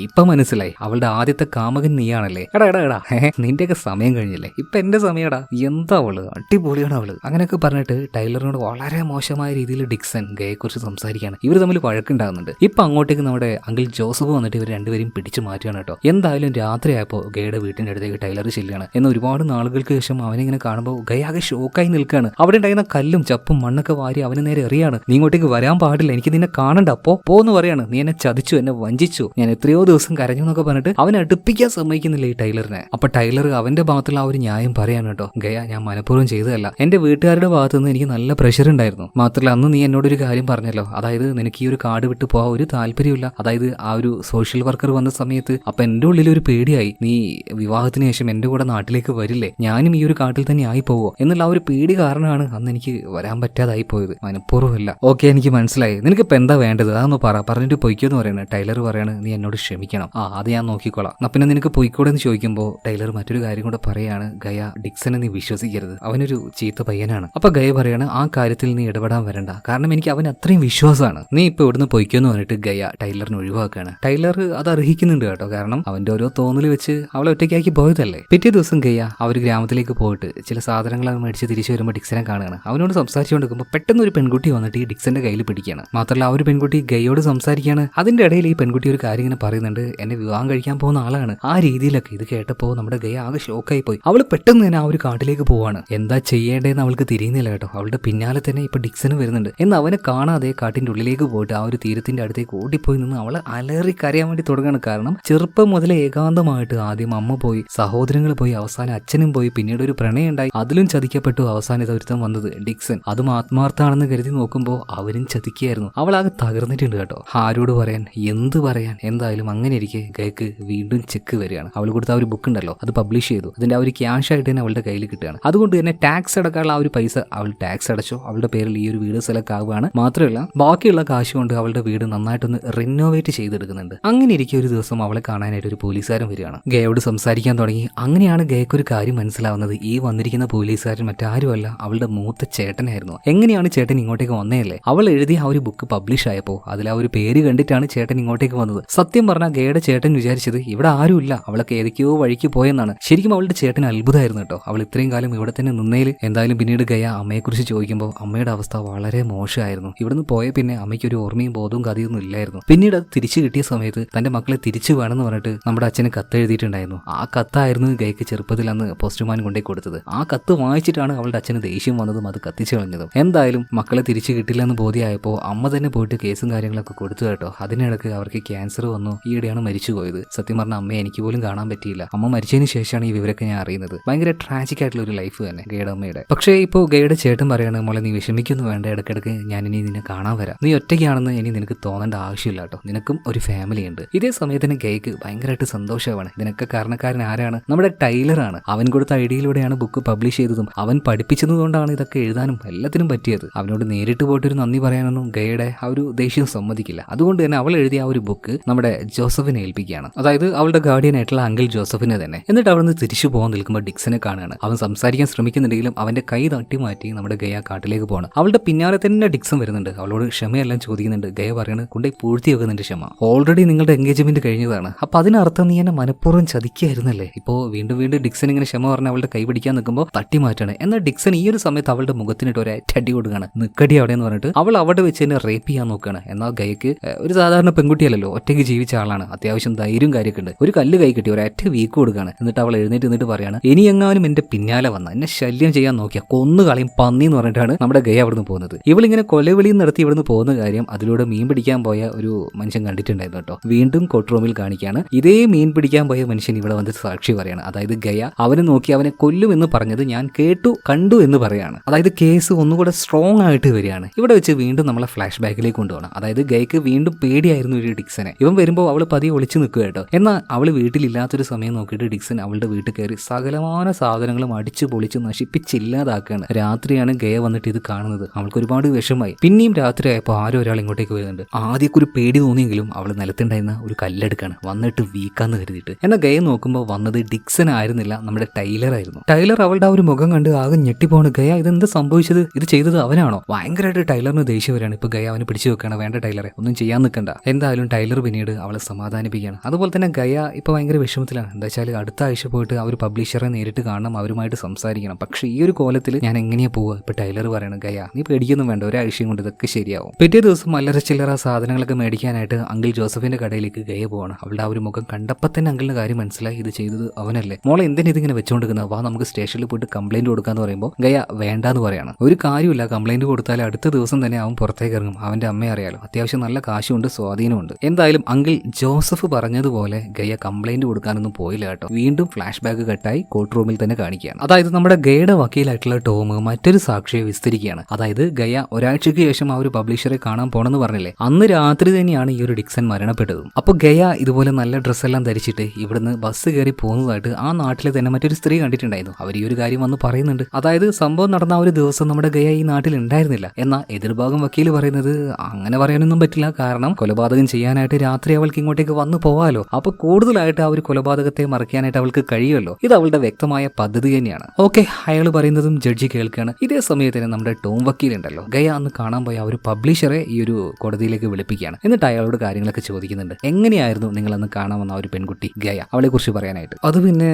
ഇപ്പൊ മനസ്സിലായി, അവളുടെ ആദ്യത്തെ കാമകൻ നീയാണല്ലേ. എടാ നിന്റെയൊക്കെ സമയം കഴിഞ്ഞില്ലേ, ഇപ്പൊ എന്റെ സമയടാ, എന്താ അവള് അടിപൊളിയാണ് അവള്, അങ്ങനെയൊക്കെ പറഞ്ഞിട്ട് ടൈലറിനോട് വളരെ മോശമായ രീതിയിൽ ഡിക്സൺ ഗയെ കുറിച്ച് സംസാരിക്കുകയാണ്. ഇവർ തമ്മിൽ വഴക്കുണ്ടാകുന്നുണ്ട്. ഇപ്പൊ അങ്ങോട്ടേക്ക് നമ്മുടെ അങ്കിൾ ജോസഫ് വന്നിട്ട് ഇവർ രണ്ടുപേരും പിടിച്ചു മാറ്റുകയാണ് കേട്ടോ. എന്തായാലും രാത്രിയായപ്പോൾ ഗയുടെ വീട്ടിന്റെ അടുത്തേക്ക് ടൈലർ ചെല്ലുകയാണ്. എന്ന് ഒരുപാട് നാളുകൾക്ക് ശേഷം അവനിങ്ങനെ കാണുമ്പോൾ ഗയാകെ ഷോക്കായി നിൽക്കുകയാണ്. അവിടെ ഉണ്ടായിരുന്ന കല്ലും ചപ്പും മണ്ണൊക്കെ വാരി അവന് നേരെ എറിയാണ്. നീ ഇങ്ങോട്ടേക്ക് വരാൻ പാടില്ല, എനിക്ക് നിന്നെ കാണണ്ട, പോന്ന് പറയാണ്. നീ എന്നെ ചതിച്ചു, എന്നെ വഞ്ചിച്ചു, ഞാൻ എത്രയോ ദിവസം കരഞ്ഞു എന്നൊക്കെ പറഞ്ഞിട്ട് അവനെ അടുപ്പിക്കാൻ സമ്മതിക്കുന്നില്ല ഈ ടൈലറിനെ. അപ്പൊ ടൈലർ അവന്റെ ഭാഗത്തുള്ള ആ ഒരു ന്യായം പറയാണ് കേട്ടോ. ഗയ, ഞാൻ മനഃപൂർവ്വം ചെയ്തതല്ല, എന്റെ വീട്ടുകാരുടെ ഭാഗത്തു നിന്ന് എനിക്ക് നല്ല പ്രഷർ ഉണ്ടായിരുന്നു. മാത്രമല്ല അന്ന് നീ എന്നോടൊരു കാര്യം പറഞ്ഞല്ലോ, അതായത് നിനക്ക് ഈ ഒരു കാട് വിട്ട് പോകാൻ ഒരു താല്പര്യമില്ല. അതായത് ആ ഒരു സോഷ്യൽ വർക്കർ വന്ന സമയത്ത് അപ്പൊ എന്റെ ഉള്ളിൽ ഒരു പേടിയായി, നീ വിവാഹത്തിന് ശേഷം എന്റെ കൂടെ നാട്ടിലേക്ക് വരില്ലേ, ഞാനും ഈ ഒരു കാട്ടിൽ തന്നെ ആയി പോവോ എന്നുള്ള ആ ഒരു പേടി കാരണമാണ് അന്ന് എനിക്ക് വരാൻ പറ്റാതായി പോയത്, മനഃപൂർവ്വമല്ല. ഓക്കെ, എനിക്ക് മനസ്സിലായി, നിനക്കിപ്പോ എന്താ വേണ്ടത് അതൊന്ന് പറഞ്ഞിട്ട് പൊയ്ക്കോന്ന് പറയണേ. ടൈലർ പറയാണ്, നീ എന്നോട് ക്ഷമിക്കണം, അത് ഞാൻ നോക്കിക്കോളാം. പിന്നെ നിനക്ക് പൊയ്ക്കൂടെ എന്ന് ചോദിക്കുമ്പോൾ ടൈലർ മറ്റൊരു കാര്യം കൂടെ പറയാണ്, ഗയ, ഡിക്സനെ നീ വിശ്വസിക്കരുത്, അവനൊരു ചീത്ത പയ്യനാണ്. അപ്പൊ ഗയ പറയാണ്, ആ കാര്യത്തിൽ നീ ഇടപെടാൻ വരണ്ട, കാരണം എനിക്ക് അവൻ അത്രയും വിശ്വാസമാണ്, നീ ഇപ്പൊ ഇവിടുന്ന് പൊയ്ക്കോന്ന് പറഞ്ഞിട്ട് ഗയ ടൈലറിനെ ഒഴിവാക്കുകയാണ്. ടൈലർ അത് അർഹിക്കുന്നുണ്ട് കേട്ടോ, കാരണം അവന്റെ ഓരോ തോന്നൽ വെച്ച് അവളെ ഒറ്റയ്ക്കാക്കി പോയതല്ലേ. പിറ്റേ ദിവസം ഗയ ആ ഒരു ഗ്രാമത്തിലേക്ക് പോയിട്ട് ചില സാധനങ്ങളൊക്കെ മേടിച്ച് തിരിച്ചു വരുമ്പോൾ ഡിക്സനെ കാണുകയാണ്. അവനോട് സംസാരിച്ചുകൊണ്ടിരിക്കുമ്പോൾ പെട്ടെന്ന് ഒരു പെൺകുട്ടി വന്നിട്ട് ഈ ഡിക്സന്റെ കയ്യിൽ പിടിക്കുകയാണ്. മാത്രമല്ല ആ ഒരു പെൺകുട്ടി ഗയോട് സംസാരിക്കുകയാണ്. അതിന്റെ ഇടയിൽ ഈ പെൺകുട്ടി ഒരു കാര്യം ഇങ്ങനെ പറയുന്നുണ്ട്, എന്നെ വിവാഹം കഴിക്കാൻ പോകുന്ന ആളാണ്. ആ രീതിയിലൊക്കെ ഇത് കേട്ടപ്പോൾ നമ്മുടെ ഗയ ആകെ ഷോക്കായി പോയി. അവൾ പെട്ടെന്ന് തന്നെ ആ ഒരു കാട്ടിലേക്ക് പോവാണ്. എന്താ ചെയ്യേണ്ടതെന്ന് അവൾക്ക് തിരിയുന്നില്ല കേട്ടോ. അവളുടെ പിന്നാലെ തന്നെ ഇപ്പൊ ഡിക്സന് വരുന്നുണ്ട്. എന്ന് അവനെ കാണാതെ കാട്ടിന്റെ ഉള്ളിലേക്ക് പോയിട്ട് ആ ഒരു തീരത്തിന്റെ അടുത്തേക്ക് ഓടിപ്പോയി നിന്ന് അവളെ അലറി കരയാൻ വേണ്ടി തുടങ്ങാണ്. കാരണം ചെറുപ്പം മുതലേ ഏകാന്തമായിട്ട് ആദ്യം അമ്മ പോയി, സഹോദരങ്ങൾ പോയി, അവസാനം അച്ഛനും പോയി, പിന്നീട് ഒരു പ്രണയം ഉണ്ടായി, അതിലും ചതിക്കപ്പെട്ടു. അവസാനം ഇതൊരുത്തം വന്നത് ഡിക്സൺ. അതും ആത്മാർത്ഥാണെന്ന് കരുതി നോക്കുമ്പോൾ അവരും ചതിക്കുകയായിരുന്നു. അവൾ ആകെ തകർന്നിട്ടുണ്ട് കേട്ടോ. ആരോട് പറയാൻ, എന്ത് പറയാൻ. എന്തായാലും അങ്ങനെ ഇരിക്കെ ഗയക്ക് വീണ്ടും ചെക്ക് വരികയാണ്. അവൾ കൊടുത്ത ആ ഒരു ബുക്ക് ഉണ്ടല്ലോ, അത് പബ്ലിഷ് ചെയ്തു. അതിന്റെ ആ ഒരു ക്യാഷ് ആയിട്ട് തന്നെ അവളുടെ കയ്യിൽ കിട്ടുകയാണ്. അതുകൊണ്ട് തന്നെ ടാക്സ് അടക്കാനുള്ള ആ ഒരു പൈസ അവൾ ടാക്സ് അടച്ചോ. അവളുടെ പേരിൽ ഈ ഒരു വീട് സെലക്ട് ആവുകയാണ്. മാത്രമല്ല ബാക്കിയുള്ള കാശ് കൊണ്ട് അവളുടെ വീട് നന്നായിട്ടൊന്ന് റിനോവേറ്റ് ചെയ്തെടുക്കുന്നുണ്ട്. അങ്ങനെ ഇരിക്കെ ഒരു ദിവസം അവളെ കാണാനായിട്ട് ഒരു പോലീസുകാരൻ വരികയാണ്. ഗയയോട് സംസാരിക്കാൻ തുടങ്ങി. അങ്ങനെയാണ് ഗയക്ക് ഒരു കാര്യം മനസ്സിലാവുന്നത്. ഈ വന്നിരിക്കുന്ന പോലീസുകാരൻ മറ്റാരുമല്ല, അവളുടെ മൂത്ത ചേട്ടനായിരുന്നു. എങ്ങനെയാണ് ചേട്ടൻ ഇങ്ങോട്ടേക്ക് വന്നതല്ലേ? അവൾ എഴുതിയ ആ ഒരു ബുക്ക് പബ്ലിഷ് ആയപ്പോൾ അതിൽ ആ ഒരു പേര് കണ്ടിട്ടാണ് ചേട്ടൻ ഇങ്ങോട്ടേക്ക് വന്നത്. സത്യം പറഞ്ഞാൽ ഗയയുടെ ചേട്ടൻ വിചാരിച്ചത് ഇവിടെ ആരുമില്ല, അവളൊക്കെ ഏതൊക്കെയോ വഴിക്ക് പോയെന്നാണ്. ശരിക്കും അവളുടെ ചേട്ടൻ അത്ഭുതമായിരുന്നു കേട്ടോ. അവൾ ഇത്രയും കാലം ഇവിടെ തന്നെ നിന്നേൽ. എന്തായാലും പിന്നീട് ഗയ അമ്മയെക്കുറിച്ച് ചോദിക്കുമ്പോൾ അമ്മയുടെ അവസ്ഥ വളരെ മോശമായിരുന്നു. ഇവിടുന്ന് പോയ പിന്നെ അമ്മയ്ക്ക് ഒരു ഓർമ്മയും ബോധവും കഥയൊന്നും ഇല്ലായിരുന്നു. പിന്നീട് അത് തിരിച്ചു കിട്ടിയ സമയത്ത് തന്റെ മക്കളെ തിരിച്ചു വേണമെന്ന് പറഞ്ഞിട്ട് നമ്മുടെ അച്ഛന് കത്ത് എഴുതിയിട്ടുണ്ടായിരുന്നു. ആ കത്തായിരുന്നു ഗയക്ക് ചെറുപ്പത്തിൽ അന്ന് പോസ്റ്റ്മാൻ കൊണ്ടേ കൊടുത്തത്. ആ കത്ത് വായിച്ചിട്ടാണ് അവളുടെ അച്ഛന് ദേഷ്യം വന്നതും അത് കത്തിച്ചു കളഞ്ഞതും. എന്തായാലും മക്കളെ തിരിച്ചു കിട്ടില്ലെന്ന് ബോധ്യമായപ്പോൾ അമ്മ തന്നെ പോയിട്ട് കേസും കാര്യങ്ങളൊക്കെ കൊടുത്തു കേട്ടോ. അതിനിടക്ക് അവർക്ക് ക്യാൻസർ വന്നു. ഈയിടെയാണ് മരിച്ചു പോയത്. സത്യം പറഞ്ഞ അമ്മയെ എനിക്ക് പോലും കാണാൻ പറ്റിയില്ല. അമ്മ മരിച്ചതിന് ശേഷമാണ് ഈ വിവരമൊക്കെ ഞാൻ അറിയുന്നത്. ഭയങ്കര ട്രാജിക് ആയിട്ടുള്ള ഒരു ലൈഫ് തന്നെ ഗയയുടെ അമ്മയുടെ. പക്ഷേ ഇപ്പോൾ ഗയയുടെ ചേട്ടൻ പറയാണ്, മോളെ നീ വിഷമിക്കൊന്നും വേണ്ട, ഇടയ്ക്കിടയ്ക്ക് ഞാൻ ഇനി നിന്നെ കാണാൻ വരാം. നീ ഒറ്റയ്ക്കാണെന്ന് ഇനി നിനക്ക് തോന്നേണ്ട ആവശ്യമില്ല കേട്ടോ. നിനക്കും ഒരു ഫാമിലി ഉണ്ട്. ഇതേ സമയത്തിന് ഗയക്ക് ഭയങ്കരമായിട്ട് സന്തോഷമാണ്. ഇതിനൊക്കെ കാരണക്കാരൻ ആരാണ്? നമ്മുടെ ടൈലറാണ്. അവൻ കൊടുത്ത ഐഡിയയിലൂടെയാണ് ബുക്ക് പബ്ലിഷ് ചെയ്തതും അവൻ പഠിപ്പിച്ചതുകൊണ്ടാണ് ഇതൊക്കെ എഴുതാനും എല്ലാത്തിനും പറ്റിയത്. അവനോട് നേരിട്ട് പോയിട്ടൊരു നന്ദി പറയാനൊന്നും ഗയയുടെ ആ ഒരു ദേഷ്യം സമ്മതിക്കില്ല. അതുകൊണ്ട് തന്നെ അവൾ എഴുതിയ ആ ഒരു ബുക്ക് നമ്മുടെ ജോസഫിനെ ഏൽപ്പിക്കുകയാണ്. അതായത് അവളുടെ ഗാർഡിയൻ ആയിട്ടുള്ള അങ്കിൾ ജോസഫിനെ തന്നെ. എന്നിട്ട് അവിടുന്ന് തിരിച്ചു പോകാൻ നിൽക്കുമ്പോൾ ഡിക്സനെ കാണുകയാണ്. അവൻ സംസാരിക്കാൻ ശ്രമിക്കുന്നുണ്ടെങ്കിലും അവന്റെ കൈ തട്ടി മാറ്റി നമ്മുടെ ഗയ കാട്ടിലേക്ക് പോകണം. അവളുടെ പിന്നാലെ തന്നെ ഡിക്സൺ വരുന്നുണ്ട്. അവളോട് ക്ഷമയെല്ലാം ചോദിക്കുന്നുണ്ട്. ഗയ പറയുന്നത് കൊണ്ടേ പൂഴ്ത്തി വെക്കുന്നുണ്ട് ക്ഷമ. ഓൾറെഡി നിങ്ങളുടെ എൻഗേജ്മെന്റ് കഴിഞ്ഞതാണ്. അപ്പൊ അതിനർത്ഥം നീ എന്നെ മനഃപൂർവ്വം ചതിക്കായിരുന്നല്ലേ? ഇപ്പോൾ വീണ്ടും വീണ്ടും ഡിക്സൺ ഇങ്ങനെ ക്ഷമ പറഞ്ഞ് അവളുടെ കൈ പിടിക്കാൻ നിൽക്കുമ്പോൾ തട്ടി മാറ്റാണ്. എന്നാൽ ഡിക്സൺ ഈ ഒരു സമയത്ത് അവളുടെ മുഖത്തിനിട്ട് ഒരു അടി കൊടുക്കുകയാണ്. നിക്കടി അവിടെ എന്ന് പറഞ്ഞിട്ട് അവൾ അവിടെ വെച്ച് തന്നെ റേപ്പ് ചെയ്യാൻ നോക്കുകയാണ്. എന്നാൽ ഗയക്ക് ഒരു സാധാരണ പെൺകുട്ടിയല്ലല്ലോ, ഒറ്റയ്ക്ക് ജീവിച്ച ആളാണ്, അത്യാവശ്യം ധൈര്യം കാര്യമൊക്കെ ഉണ്ട്. ഒരു കല്ല് കൈ കിട്ടി ഒരു ഒറ്റ വീക്ക് കൊടുക്കുകയാണ്. എന്നിട്ട് അവൾ എഴുന്നേറ്റ് നിന്നിട്ട് പറയാണ്, ഇനി എങ്ങാനും എന്റെ പിന്നാലെ വന്ന എന്നെ ശല്യം ചെയ്യാൻ നോക്കിയാൽ കൊന്നു കളയും പന്നി എന്ന് പറഞ്ഞിട്ടാണ് നമ്മുടെ ഗയ അവിടുന്ന് പോകുന്നത്. ഇവളിങ്ങനെ കൊലവിളിയും നടത്തി ഇവിടുന്ന് പോകുന്ന കാര്യം അതിലൂടെ മീൻ പിടിക്കാൻ പോയ ഒരു മനുഷ്യൻ കണ്ടിട്ടുണ്ടായിരുന്നു കേട്ടോ. വീണ്ടും കോർട്ട് റൂമിൽ കാണിക്കുകയാണ്. ഇതേ മീൻ പിടിക്കാൻ പോയ മനുഷ്യൻ ഇവിടെ വന്നിട്ട് സാക്ഷി പറയാണ്. അതായത് ഗയ അവനെ നോക്കി അവനെ കൊല്ലുമെന്ന് പറഞ്ഞത് ഞാൻ കേട്ടു കണ്ടു എന്ന് പറയാണ്. അതായത് കേസ് ഒന്നുകൂടെ സ്ട്രോങ് ആയിട്ട് വരികയാണ്. ഇവിടെ വെച്ച് വീണ്ടും നമ്മളെ ഫ്ലാഷ് ബാക്കിലേക്ക് കൊണ്ടുപോകണം. അതായത് ഗയക്ക് വീണ്ടും പേടിയായിരുന്നു ഒരു ഡിക്സനെ. ഇവൻ വരുമ്പോൾ അവൾ പതിയെ ഒളിച്ചു നിൽക്കുക കേട്ടോ. എന്നാൽ അവൾ വീട്ടിലില്ലാത്തൊരു സമയം നോക്കിയിട്ട് ഡിക്സൺ അവളുടെ വീട്ടിൽ കയറി സകലമാന സാധനങ്ങളും അടിച്ചു പൊളിച്ച് നശിപ്പിച്ചില്ലാതാക്കുകയാണ്. രാത്രിയാണ് ഗയ വന്നിട്ട് ഇത് കാണുന്നത്. അവൾക്ക് ഒരുപാട് വിഷമായി. പിന്നെയും രാത്രിയായപ്പോൾ ആരോ ഒരാൾ ഇങ്ങോട്ടേക്ക് വരുന്നുണ്ട്. ആദ്യമൊക്കെ ഒരു പേടി തോന്നിയെങ്കിലും അവൾ നിലത്തുണ്ടായിരുന്ന ഒരു കല്ലെടുക്കാണ് വന്നിട്ട് വീക്കാന്ന് കരുതിയിട്ട്. എന്നാൽ ഗയ നോക്കുമ്പോൾ വന്നത് ഡിക്സൺ ആയിരുന്നില്ല, നമ്മുടെ ടൈലർ ആയിരുന്നു. ടൈലർ അവളുടെ ആ ഒരു മുഖം കണ്ട് ആകെ ഞെട്ടിപ്പോണ്. ഗയ ഇതെന്താ സംഭവിച്ചത്? ഇത് ചെയ്തത് അവനാണോ? ഭയങ്കരമായിട്ട് ടൈലറിന് ദേഷ്യം വരികയാണ്. ഇപ്പൊ ഗയ അവനെ പിടിച്ചു വെക്കുകയാണ്. വേണ്ട ടൈലറെ, ഒന്നും ചെയ്യാൻ നിൽക്കണ്ട. എന്തായാലും ടൈലർ പിന്നീട് അവളെ സമാധാനിപ്പിക്കുകയാണ്. അതുപോലെ തന്നെ ഗയ ഇപ്പൊ ഭയങ്കര വിഷമത്തിലാണ്. എന്താ വെച്ചാൽ അടുത്ത ആഴ്ച പോയിട്ട് ആ ഒരു പബ്ലിഷറെ നേരിട്ട് കാണണം, അവരുമായിട്ട് സംസാരിക്കണം. പക്ഷെ ഈ ഒരു കോലത്തിൽ ഞാൻ എങ്ങനെയാ പോവുക? ഇപ്പൊ ടൈലർ പറയണം, ഗയ നീ പേടിക്കൊന്നും വേണ്ട, ഒരാഴ്ചയും കൊണ്ട് ഇതൊക്കെ ശരിയാവും. പിറ്റേ ദിവസം അല്ലറ ചില്ലറ സാധനങ്ങളൊക്കെ മേടിക്കാനായിട്ട് അങ്കിൾ ജോസഫിന്റെ കടയിലേക്ക് ഗയ പോവാണ്. അവളുടെ ആ ഒരു മുഖം കണ്ടപ്പോൾ തന്നെ അങ്കിളിന് കാര്യം മനസ്സിലായി, ഇത് ചെയ്തത് അവനല്ലേ. മോളെ എന്തിനാ ഇതിങ്ങനെ വെച്ചുകൊണ്ടിരിക്കുന്നത്? വാ നമുക്ക് സ്റ്റേഷനിൽ പോയിട്ട് കംപ്ലൈന്റ് കൊടുക്കാന്ന് പറയുമ്പോൾ ഗയ വേണ്ടാന്ന് പറയാണ്. ഒരു കാര്യമില്ല, കംപ്ലൈന്റ് കൊടുത്താൽ അടുത്ത ദിവസം തന്നെ അവൻ പുറത്തേക്ക് ഇറങ്ങും. അവന്റെ അമ്മയെ അറിയാലോ, അത്യാവശ്യം നല്ല കാശുണ്ട്, സ്വാധീനമുണ്ട്. എന്തായാലും അങ്കിൾ ജോസഫ് പറഞ്ഞതുപോലെ ഗയ കംപ്ലൈന്റ് കൊടുക്കാനൊന്നും പോയില്ല കേട്ടോ. വീണ്ടും ഫ്ലാഷ് ബാക്ക് കട്ടായി കോർട്ട് റൂമിൽ തന്നെ കാണിക്കുകയാണ്. അതായത് നമ്മുടെ ഗയയുടെ വക്കീലായിട്ടുള്ള ടോം മറ്റൊരു സാക്ഷിയെ വിസ്തരിക്കുകയാണ്. അതായത് ഗയ ഒരാഴ്ചയ്ക്ക് ശേഷം ആ ഒരു പബ്ലിഷറെ കാണാൻ പോണെന്ന് പറഞ്ഞില്ലേ, അന്ന് രാത്രി തന്നെയാണ് ഈ ഒരു ഡിക്സൺ മരണപ്പെട്ടതും. അപ്പോൾ ഗയ ഇതുപോലെ നല്ല ഡ്രസ്സെല്ലാം ധരിച്ചിട്ട് ഇവിടുന്ന് ബസ് കയറി പോകുന്നതായിട്ട് ആ നാട്ടിലെ തന്നെ മറ്റൊരു സ്ത്രീ കണ്ടിട്ടുണ്ടായിരുന്നു. അവർ ഈ ഒരു കാര്യം വന്ന് പറയുന്നുണ്ട്. അതായത് സംഭവം നടന്ന ആ ഒരു ദിവസം നമ്മുടെ ഗയ ഈ നാട്ടിൽ ഉണ്ടായിരുന്നില്ല. എന്നാൽ എതിർഭാഗം വക്കീൽ പറയുന്നത് അങ്ങനെ പറയാനൊന്നും പറ്റില്ല, കാരണം കൊലപാതകം ചെയ്യാനായിട്ട് രാത്രി അവൾക്ക് ഇങ്ങോട്ടേക്ക് വന്നു പോവാലോ. അപ്പൊ കൂടുതലായിട്ട് ആ ഒരു കൊലപാതകത്തെ മറയ്ക്കാനായിട്ട് അവൾക്ക് കഴിയുമല്ലോ. ഇത് അവളുടെ വ്യക്തമായ പദ്ധതി തന്നെയാണ്. ഓക്കെ, അയാൾ പറയുന്നതും ജഡ്ജി കേൾക്കുകയാണ്. ഇതേ സമയത്തിന് നമ്മുടെ ടോം വക്കീലുണ്ടല്ലോ, ഗയ അന്ന് കാണാൻ പോയ ആ ഒരു പബ്ലിഷറെ ഈ ഒരു കോടതിയിലേക്ക് വിളിപ്പിക്കുകയാണ്. എന്നിട്ട് അയാളോട് കാര്യങ്ങളൊക്കെ ചോദിക്കുന്നുണ്ട്. എങ്ങനെയായിരുന്നു നിങ്ങളന്ന് കാണാൻ വന്ന ആ ഒരു പെൺകുട്ടി ഗയ, അവളെ കുറിച്ച് പറയാനായിട്ട്. അത് പിന്നെ